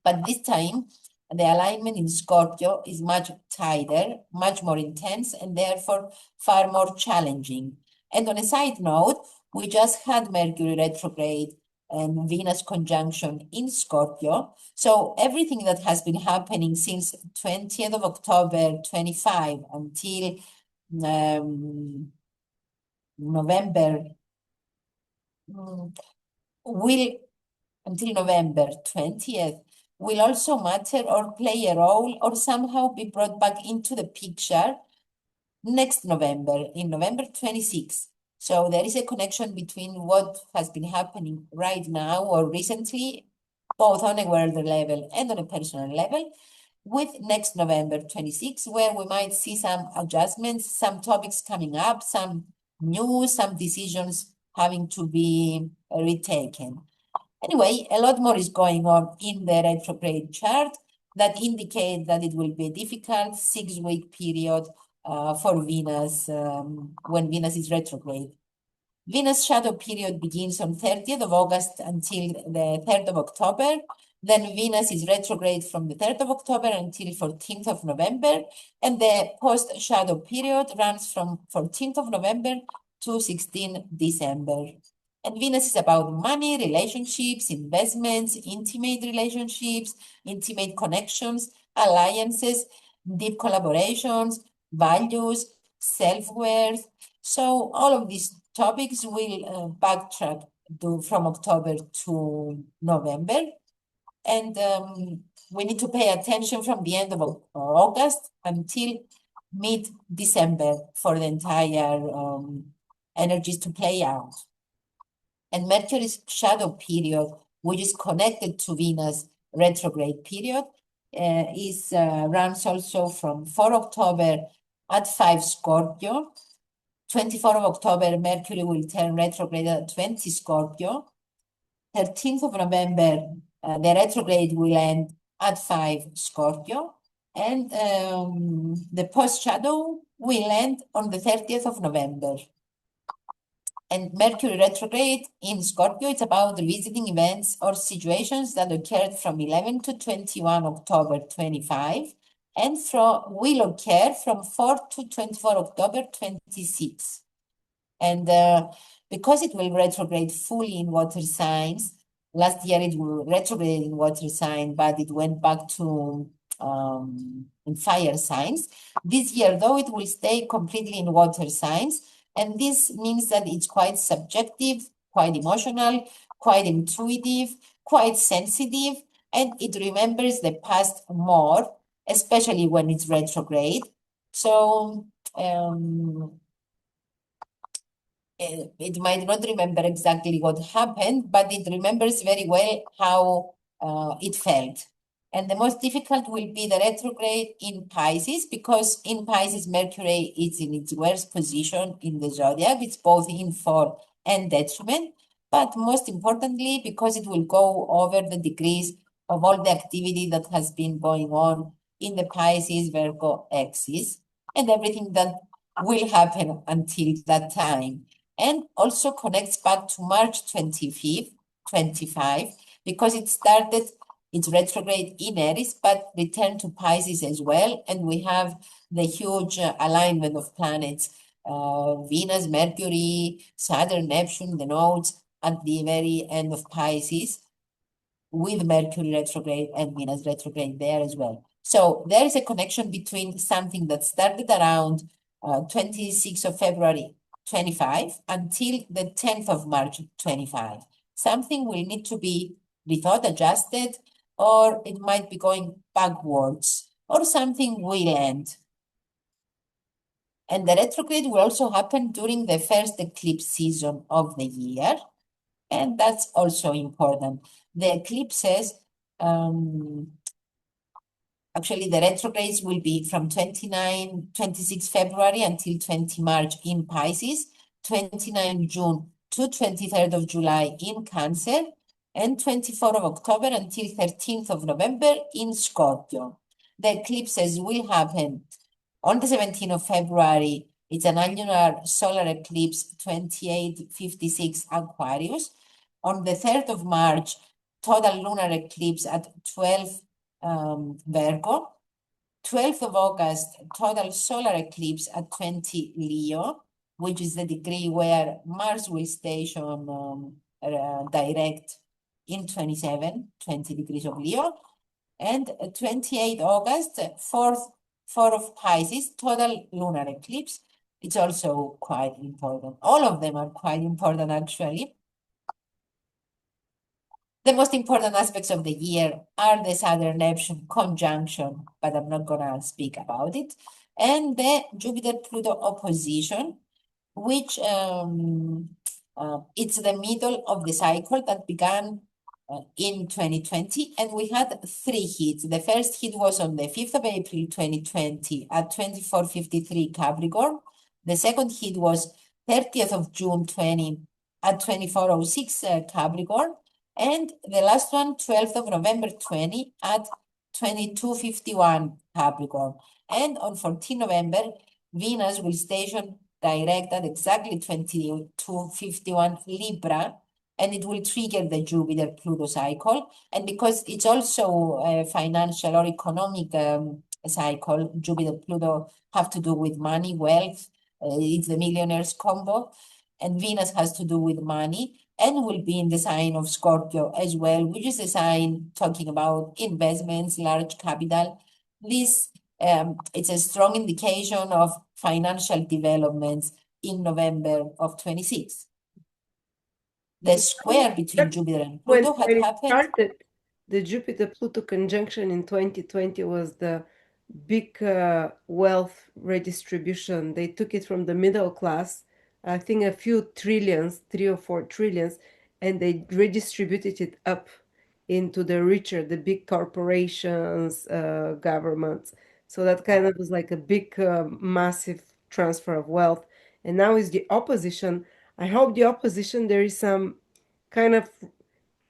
But this time, the alignment in Scorpio is much tighter, much more intense, and therefore far more challenging. And on a side note, we just had Mercury retrograde and Venus conjunction in Scorpio. So everything that has been happening since 20th of October 25 until November until November 20th will also matter or play a role or somehow be brought back into the picture next November, in November 26th. So there is a connection between what has been happening right now or recently, both on a world level and on a personal level, with next November 26th, where we might see some adjustments, some topics coming up, some news, some decisions having to be retaken. Anyway, a lot more is going on in the retrograde chart that indicate that it will be a difficult 6-week period for Venus when Venus is retrograde. Venus shadow period begins on 30th of August until the 3rd of October. Then Venus is retrograde from the 3rd of October until 14th of November. And the post-shadow period runs from 14th of November to 16th December. And Venus is about money, relationships, investments, intimate relationships, intimate connections, alliances, deep collaborations, values, self-worth. So all of these topics will backtrack from October to November. And we need to pay attention from the end of August until mid-December for the entire energies to play out. And Mercury's shadow period, which is connected to Venus retrograde period, runs also from 4 October at 5 Scorpio. 24 of October, Mercury will turn retrograde at 20 Scorpio. 13th of November, the retrograde will end at 5 Scorpio. And the post-shadow will end on the 30th of November. And Mercury retrograde in Scorpio, it's about revisiting events or situations that occurred from 11 to 21 October 25 and will occur from 4 to 24 October 26. And because it will retrograde fully in water signs, last year it will retrograde in water sign, but it went back to in fire signs. This year, though, it will stay completely in water signs. And this means that it's quite subjective, quite emotional, quite intuitive, quite sensitive, and it remembers the past more, especially when it's retrograde. So it might not remember exactly what happened, but it remembers very well how it felt. And the most difficult will be the retrograde in Pisces, because in Pisces, Mercury is in its worst position in the zodiac. It's both in for and detriment, but most importantly, because it will go over the degrees of all the activity that has been going on in the Pisces Virgo axis and everything that will happen until that time. And also connects back to March 25th, 25, because it started its retrograde in Aries, but returned to Pisces as well. And we have the huge alignment of planets, Venus, Mercury, Saturn, Neptune, the nodes at the very end of Pisces, with Mercury retrograde and Venus retrograde there as well. So there is a connection between something that started around 26th of February 25 until the 10th of March 25. Something will need to be rethought, adjusted, or it might be going backwards, or something will end. And the retrograde will also happen during the first eclipse season of the year. And that's also important. The eclipses, actually the retrogrades will be from 26 February until 20 March in Pisces, 29 June to 23rd of July in Cancer, and 24 of October until 13th of November in Scorpio. The eclipses will happen on the 17th of February. It's an annular solar eclipse, 2856 Aquarius. On the 3rd of March, total lunar eclipse at 12 Virgo. 12th of August, total solar eclipse at 20 Leo, which is the degree where Mars will station direct in 20 degrees of Leo. And 28 August, 4 of Pisces, total lunar eclipse. It's also quite important. All of them are quite important, actually. The most important aspects of the year are the Saturn-Neptune conjunction, but I'm not going to speak about it, and the Jupiter-Pluto opposition, which it's the middle of the cycle that began in 2020, and we had 3 hits. The first hit was on the 5th of April 2020 at 24:53 Capricorn. The second hit was 30th of June 20 at 24:06 Capricorn. And the last one, 12th of November 20 at 22:51 Capricorn. And on 14 November, Venus will station direct at exactly 22:51 Libra, and it will trigger the Jupiter-Pluto cycle. And because it's also a financial or economic cycle, Jupiter-Pluto have to do with money, wealth, it's the millionaire's combo, and Venus has to do with money, and will be in the sign of Scorpio as well, which is a sign talking about investments, large capital. This it's a strong indication of financial developments in November of 26. The square between Jupiter and Pluto had When it happened. started, the Jupiter-Pluto conjunction in 2020 was the big wealth redistribution. They took it from the middle class, I think a few trillions, 3 or 4 trillions, and they redistributed it up into the richer, the big corporations, governments. So that kind of was like a big, massive transfer of wealth. And now is the opposition. I hope the opposition, there is some kind of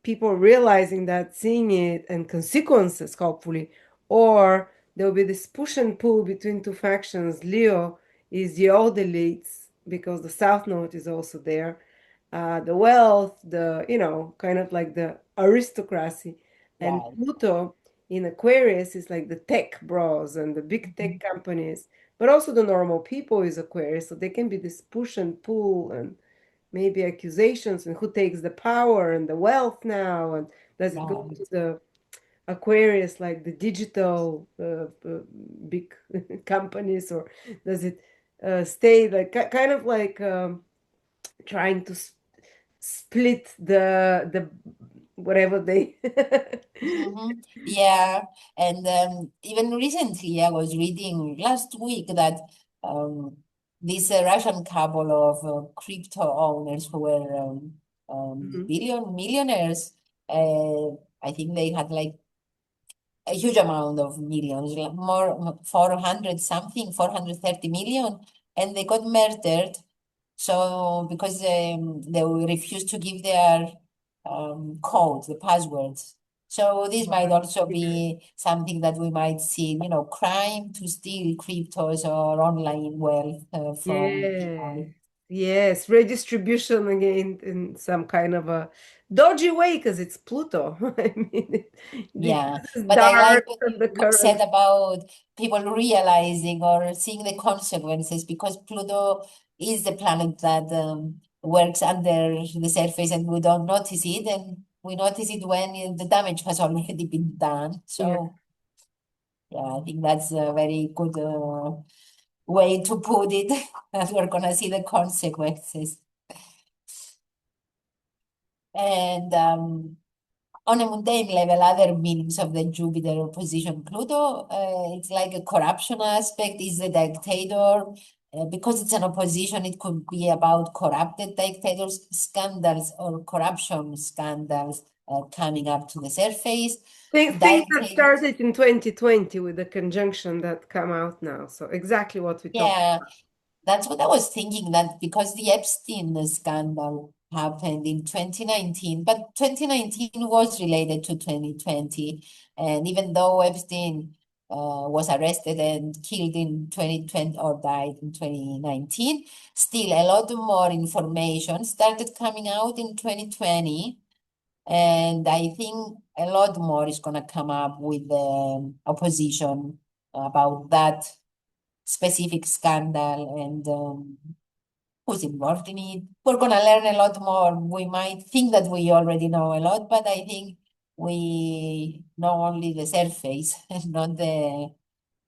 people realizing that, seeing it, and consequences, hopefully, or there will be this push and pull between 2 factions. Leo is the old elites because the South Node is also there, the wealth, the, kind of like the aristocracy, and Right. Pluto in Aquarius is like the tech bros and the big tech companies, but also the normal people is Aquarius, so they can be this push and pull and maybe accusations, and who takes the power and the wealth now, and does it go to the Aquarius, like the digital big companies, or does it stay like kind of like trying to split the whatever they Yeah, and even recently I was reading last week that this Russian couple of crypto owners who were millionaires, I think they had like a huge amount of millions, like more 400 something, 430 million, and they got murdered. So because they refused to give their codes, the passwords. So this might also be something that we might see, crime to steal cryptos or online wealth from people. Yes, redistribution again in some kind of a dodgy way, because it's Pluto. I mean, Yeah, this is but I like dark what and the you said current. about people realizing or seeing the consequences, because Pluto is the planet that works under the surface and we don't notice it, and we notice it when the damage has already been done. So, yeah, I think that's a very good way to put it, that we're gonna see the consequences. And on a mundane level, other meanings of the Jupiter opposition Pluto, it's like a corruption aspect, is the dictator, because it's an opposition, it could be about corrupted dictators, scandals or corruption scandals coming up to the surface. Things that started in 2020 with the conjunction that come out now. So exactly what we talked Yeah, about. that's what I was thinking, that because the Epstein scandal happened in 2019, but 2019 was related to 2020. And even though Epstein was arrested and killed in 2020 or died in 2019, still a lot more information started coming out in 2020. And I think a lot more is going to come up with the opposition about that specific scandal and who's involved in it. We're going to learn a lot more. We might think that we already know a lot, but I think we know only the surface and not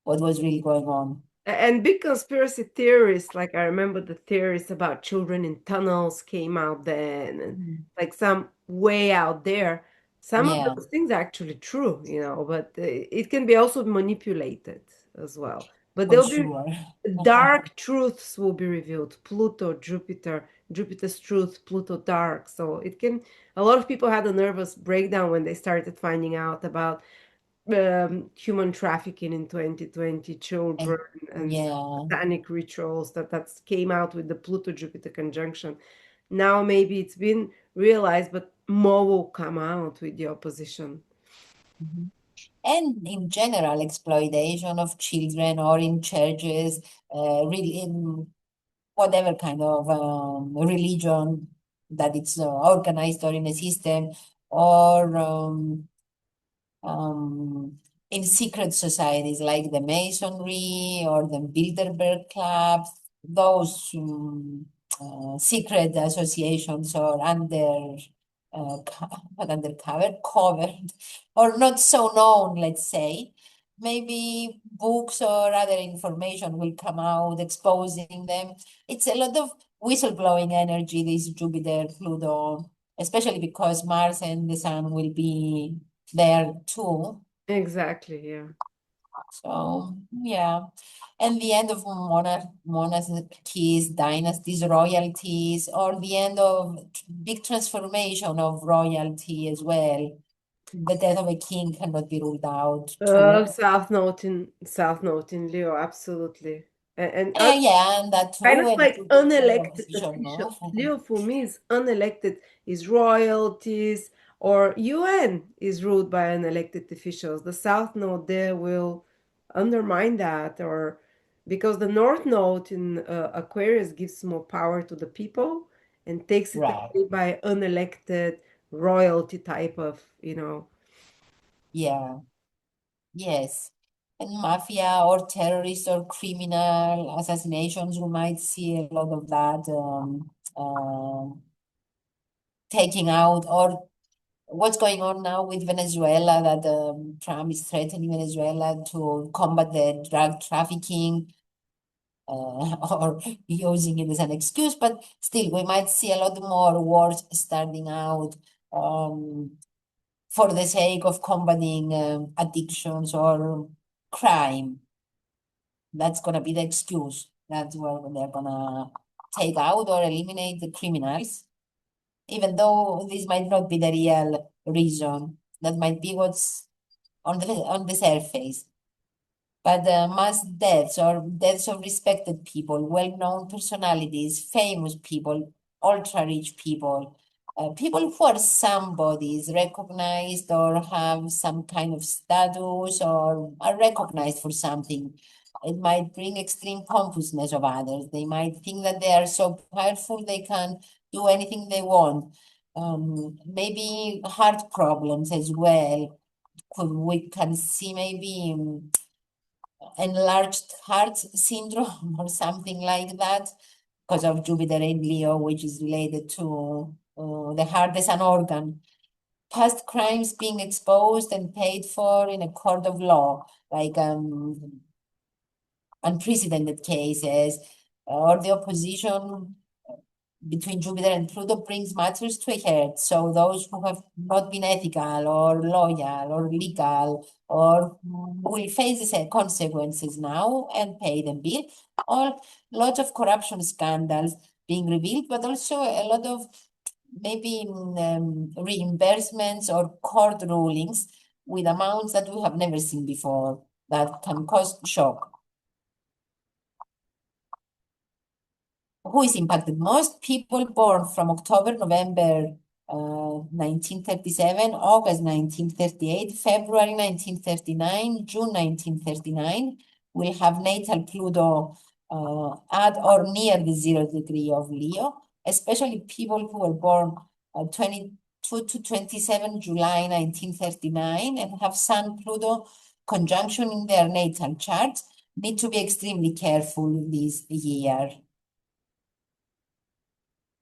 what was really going on. And big conspiracy theories, like I remember the theories about children in tunnels came out then, and like some way out there. Some of Yeah, those things are actually true, but it can be also manipulated as well. But for there'll be sure. dark truths will be revealed. Pluto, Jupiter's truth, Pluto dark. So a lot of people had a nervous breakdown when they started finding out about human trafficking in 2020, children and Yeah. satanic rituals that came out with the Pluto Jupiter conjunction. Now maybe it's been realized, but more will come out with the opposition. And in general, exploitation of children or in churches, really in whatever kind of religion that it's organized or in a system, or in secret societies like the Masonry or the Bilderberg clubs, those secret associations or not undercover, covered, or not so known, let's say. Maybe books or other information will come out exposing them. It's a lot of whistleblowing energy, this Jupiter, Pluto, especially because Mars and the Sun will be there too. Exactly, yeah. So, yeah. And the end of monarchies, dynasties, royalties, or the end of big transformation of royalty as well. The death of a king cannot be ruled out too. South Note in Leo, absolutely. And Yeah, and that kind too, of and like Jupiter unelected opposition, no? officials. Leo for me is unelected, is royalties, or UN is ruled by unelected officials. The South Node there will undermine that, or because the North Node in Aquarius gives more power to the people and takes it Right. away by unelected royalty type of. Yeah. Yes. And mafia or terrorist or criminal assassinations, we might see a lot of that taking out, or what's going on now with Venezuela, that Trump is threatening Venezuela to combat the drug trafficking or using it as an excuse, but still we might see a lot more wars starting out for the sake of combating addictions or crime. That's going to be the excuse. That's where they're going to take out or eliminate the criminals, even though this might not be the real reason. That might be what's on the surface. But mass deaths or deaths of respected people, well-known personalities, famous people, ultra-rich people, people who are somebodies, recognized or have some kind of status or are recognized for something. It might bring extreme pompousness of others. They might think that they are so powerful they can do anything they want. Maybe heart problems as well. We can see maybe enlarged heart syndrome or something like that because of Jupiter in Leo, which is related to the heart as an organ. Past crimes being exposed and paid for in a court of law, like unprecedented cases, or the opposition between Jupiter and Pluto brings matters to a head. So those who have not been ethical or loyal or legal or will face the consequences now and pay them bill. Lots of corruption scandals being revealed, but also a lot of maybe reimbursements or court rulings with amounts that we have never seen before that can cause shock. Who is impacted most? People born from October, November 1937, August 1938, February 1939, June 1939 will have natal Pluto at or near the 0 degree of Leo, especially people who were born 22 to 27 July 1939 and have Sun Pluto conjunction in their natal chart need to be extremely careful this year.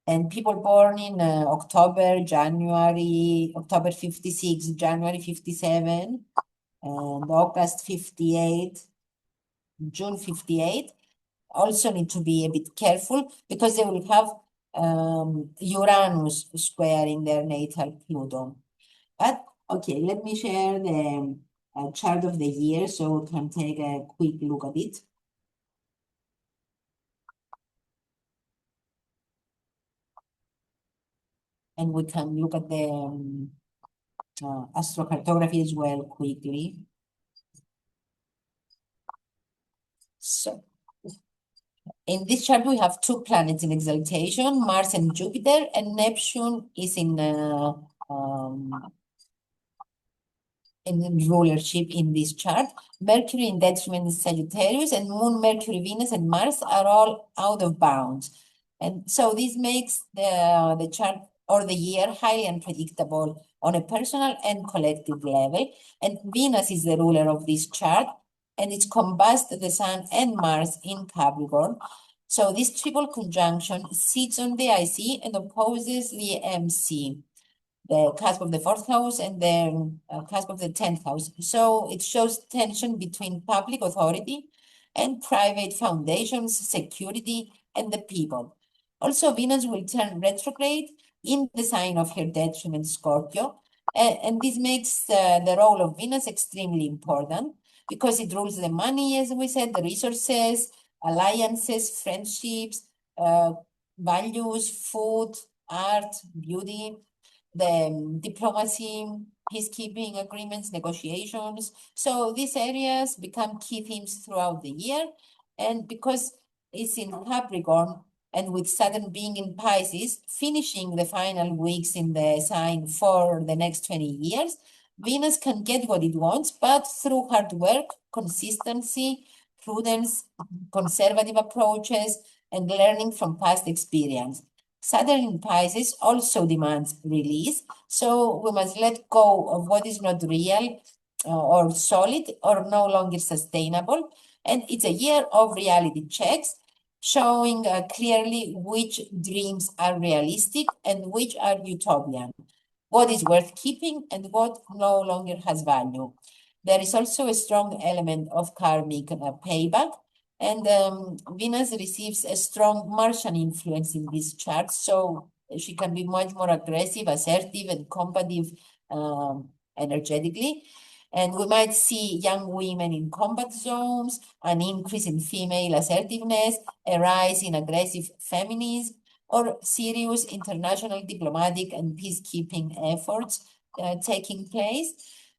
And people born in October 56, January 57, and August 58, June 58, also need to be a bit careful because they will have Uranus squaring their natal Pluto. But okay, let me share the chart of the year so we can take a quick look at it. And we can look at the astrocartography as well quickly. So, in this chart, we have two planets in exaltation, Mars and Jupiter, and Neptune is in rulership in this chart. Mercury in detriment is Sagittarius, and Moon, Mercury, Venus, and Mars are all out of bounds. And so this makes the chart or the year highly unpredictable on a personal and collective level. And Venus is the ruler of this chart, and it's combust the Sun and Mars in Capricorn. So this triple conjunction sits on the IC and opposes the MC, the cusp of the 4th house and the cusp of the 10th house. So it shows tension between public authority and private foundations, security, and the people. Also, Venus will turn retrograde in the sign of her detriment Scorpio. And this makes the role of Venus extremely important because it rules the money, as we said, the resources, alliances, friendships, values, food, art, beauty, the diplomacy, peacekeeping agreements, negotiations. So these areas become key themes throughout the year. And because it's in Capricorn and with Saturn being in Pisces, finishing the final weeks in the sign for the next 20 years, Venus can get what it wants, but through hard work, consistency, prudence, conservative approaches, and learning from past experience. Saturn in Pisces also demands release, so we must let go of what is not real or solid or no longer sustainable. And it's a year of reality checks, showing clearly which dreams are realistic and which are utopian, what is worth keeping and what no longer has value. There is also a strong element of karmic payback. And Venus receives a strong Martian influence in this chart, so she can be much more aggressive, assertive, and combative energetically. And we might see young women in combat zones, an increase in female assertiveness, a rise in aggressive feminism, or serious international diplomatic and peacekeeping efforts taking place.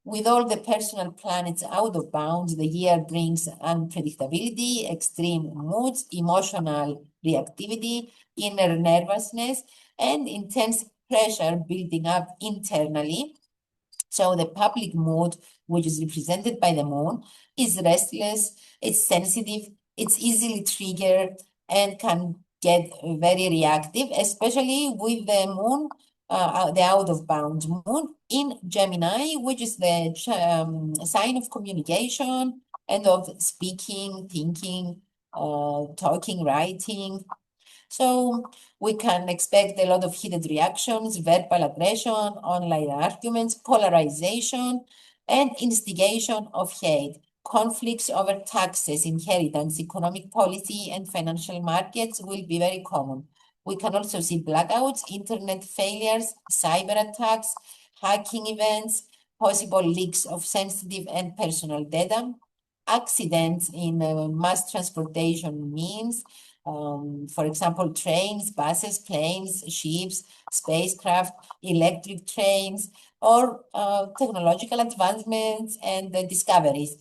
With all the personal planets out of bounds, the year brings unpredictability, extreme moods, emotional reactivity, inner nervousness, and intense pressure building up internally. So the public mood, which is represented by the moon, is restless, it's sensitive, it's easily triggered, and can get very reactive, especially with the moon, the out of bounds moon in Gemini, which is the sign of communication and of speaking, thinking, talking, writing. So we can expect a lot of heated reactions, verbal aggression, online arguments, polarization, and instigation of hate. Conflicts over taxes, inheritance, economic policy, and financial markets will be very common. We can also see blackouts, internet failures, cyber attacks, hacking events, possible leaks of sensitive and personal data, accidents in mass transportation means, for example, trains, buses, planes, ships, spacecraft, electric trains, or technological advancements and discoveries.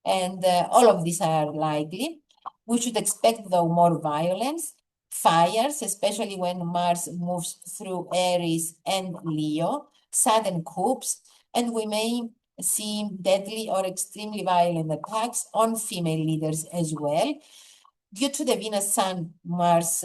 And all of these are likely. We should expect, though, more violence, fires, especially when Mars moves through Aries and Leo, sudden coups, and we may see deadly or extremely violent attacks on female leaders as well. Due to the Venus-Sun-Mars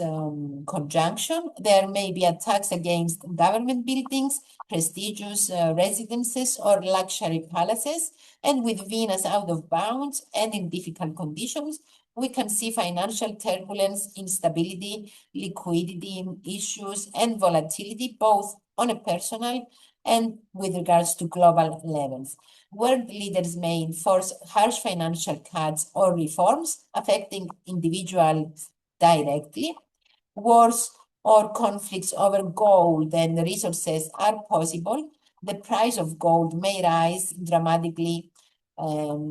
conjunction, there may be attacks against government buildings, prestigious residences, or luxury palaces. And with Venus out of bounds and in difficult conditions, we can see financial turbulence, instability, liquidity issues, and volatility, both on a personal and with regards to global levels. World leaders may enforce harsh financial cuts or reforms affecting individuals directly. Wars or conflicts over gold and resources are possible. The price of gold may rise dramatically,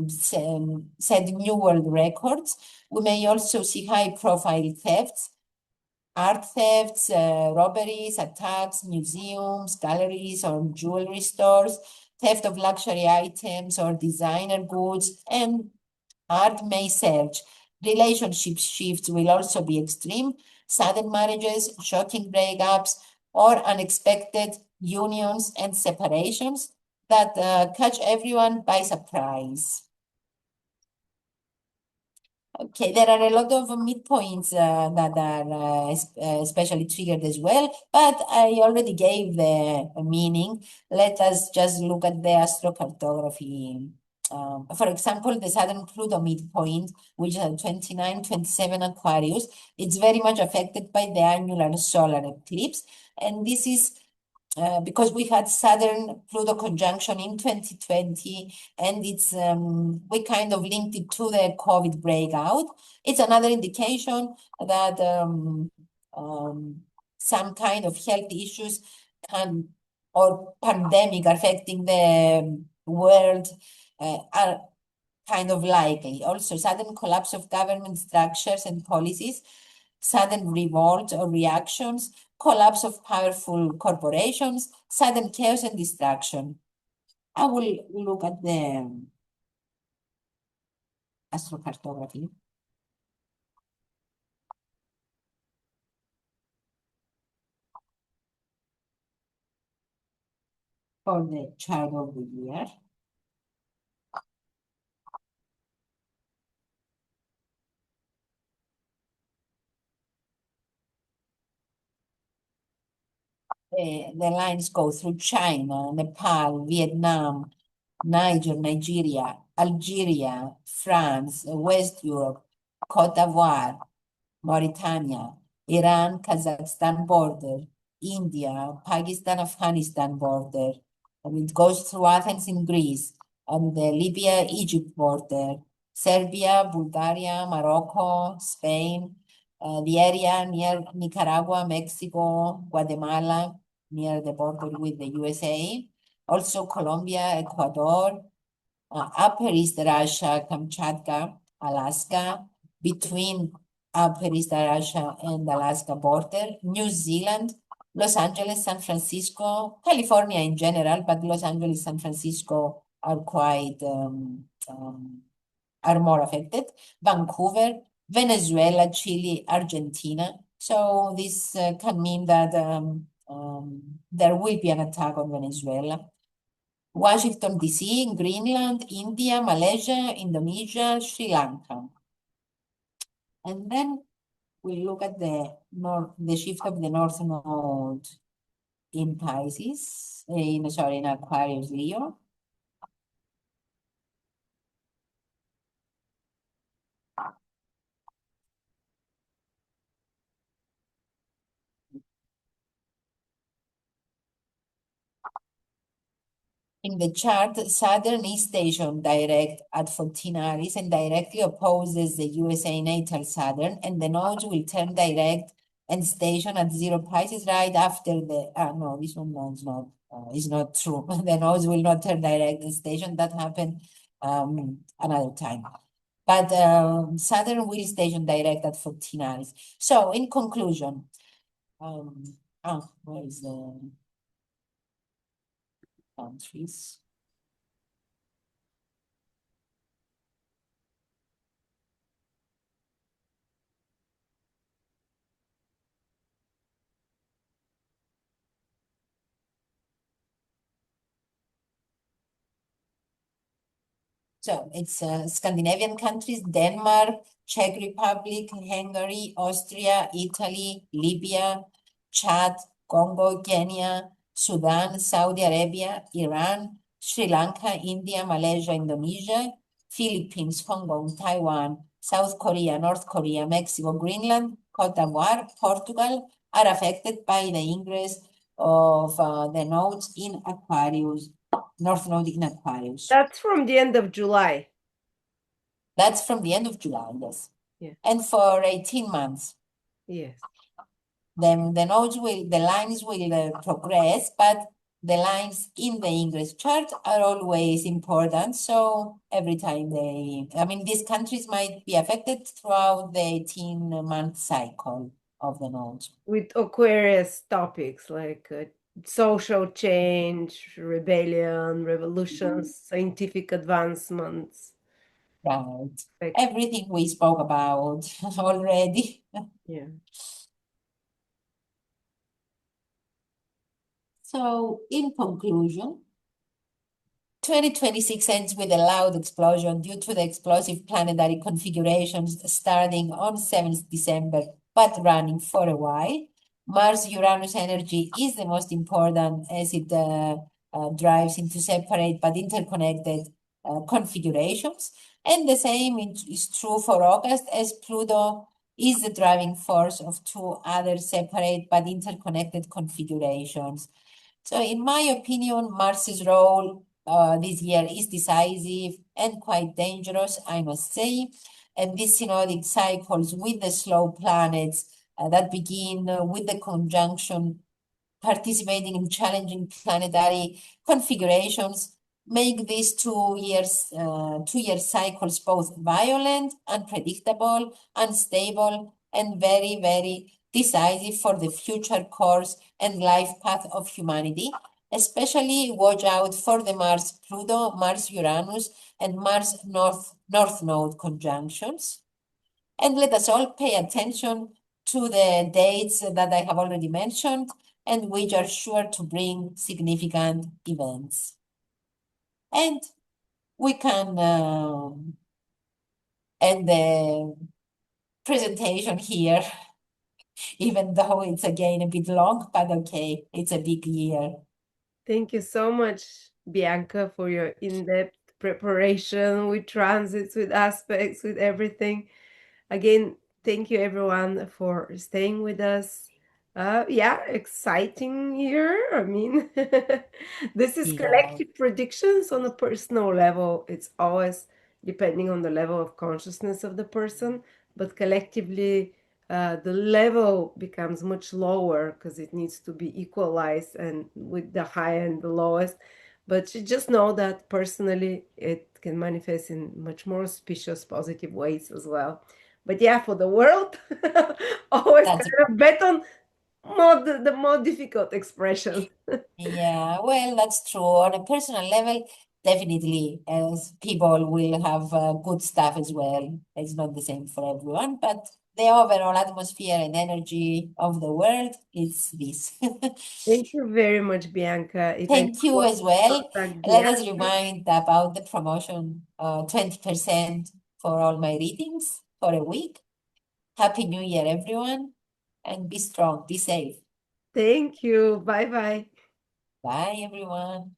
set new world records. We may also see high-profile thefts, art thefts, robberies, attacks, museums, galleries, or jewelry stores, theft of luxury items or designer goods, and art may surge. Relationship shifts will also be extreme. Sudden marriages, shocking breakups, or unexpected unions and separations that catch everyone by surprise. Okay, there are a lot of midpoints that are especially triggered as well, but I already gave the meaning. Let us just look at the astrocartography. For example, the Saturn-Pluto midpoint, which is at 29, 27 Aquarius, it's very much affected by the annular solar eclipse. And this is because we had Saturn-Pluto conjunction in 2020, and it's we kind of linked it to the COVID breakout. It's another indication that some kind of health issues can, or pandemic affecting the world are kind of likely. Also, sudden collapse of government structures and policies, sudden revolt or reactions, collapse of powerful corporations, sudden chaos and destruction. I will look at the astrocartography. For the chart of the year. The lines go through China, Nepal, Vietnam, Nigeria, Algeria, France, West Europe, Cote d'Ivoire, Mauritania, Iran, Kazakhstan border, India, Pakistan, Afghanistan border. And it goes through Athens in Greece, and the Libya, Egypt border, Serbia, Bulgaria, Morocco, Spain, the area near Nicaragua, Mexico, Guatemala, near the border with the USA, also Colombia, Ecuador, Upper East Russia, Kamchatka, Alaska, between Upper East Russia and Alaska border, New Zealand, Los Angeles, San Francisco, California in general, but Los Angeles, San Francisco are quite, are more affected, Vancouver, Venezuela, Chile, Argentina. So this can mean that there will be an attack on Venezuela. Washington, D.C., Greenland, India, Malaysia, Indonesia, Sri Lanka. And then we look at the shift of the North Node in Pisces, in Aquarius, Leo. In the chart, Saturn is stationed direct at 14 Aries and directly opposes the USA natal Saturn, and the nodes will turn direct and station at 0 Pisces right after the, no, this one no, is not true. The nodes will not turn direct in station. That happened another time. But Saturn will station direct at 14 hours. So in conclusion, where is the countries? So it's Scandinavian countries, Denmark, Czech Republic, Hungary, Austria, Italy, Libya, Chad, Congo, Kenya, Sudan, Saudi Arabia, Iran, Sri Lanka, India, Malaysia, Indonesia, Philippines, Hong Kong, Taiwan, South Korea, North Korea, Mexico, Greenland, Cote d'Ivoire, Portugal are affected by the ingress of the nodes in Aquarius, North Node in Aquarius. That's from the end of July. That's from the end of July, yes. Yeah. And for 18 months. Yes. Then the nodes will, the lines will progress, but the lines in the ingress chart are always important. So every time they, I mean, these countries might be affected throughout the 18-month cycle of the nodes. With Aquarius topics like social change, rebellion, revolutions, scientific advancements. Right. Like, Everything we spoke about already. yeah. So in conclusion, 2026 ends with a loud explosion due to the explosive planetary configurations starting on 7th December, but running for a while. Mars-Uranus energy is the most important as it drives into separate but interconnected configurations. And the same is true for August, as Pluto is the driving force of two other separate but interconnected configurations. So in my opinion, Mars's role this year is decisive and quite dangerous, I must say. And these synodic cycles with the slow planets that begin with the conjunction, participating in challenging planetary configurations, make these 2 year cycles both violent, unpredictable, unstable, and very, very decisive for the future course and life path of humanity. Especially watch out for the Mars-Pluto, Mars-Uranus, and Mars-North Node conjunctions. And let us all pay attention to the dates that I have already mentioned and which are sure to bring significant events. And we can end the presentation here, even though it's again a bit long, but okay, it's a big year. Thank you so much, Bianca, for your in-depth preparation with transits, with aspects, with everything. Again, thank you everyone for staying with us. Yeah, exciting year. I mean, this is Yeah. collective predictions on a personal level. It's always depending on the level of consciousness of the person, but collectively, the level becomes much lower because it needs to be equalized and with the high and the lowest. But you just know that personally, it can manifest in much more auspicious, positive ways as well. But yeah, for the world, always That's kind of bet on the more difficult expressions. Yeah, well, that's true. On a personal level, definitely, as people will have good stuff as well. It's not the same for everyone, but the overall atmosphere and energy of the world is this. Thank you very much, Bianca. If Thank you as well. contact Let us Bianca, remind about the promotion, 20% for all my readings for a week. Happy New Year, everyone, and be strong, be safe. thank you. Bye bye. Bye, everyone.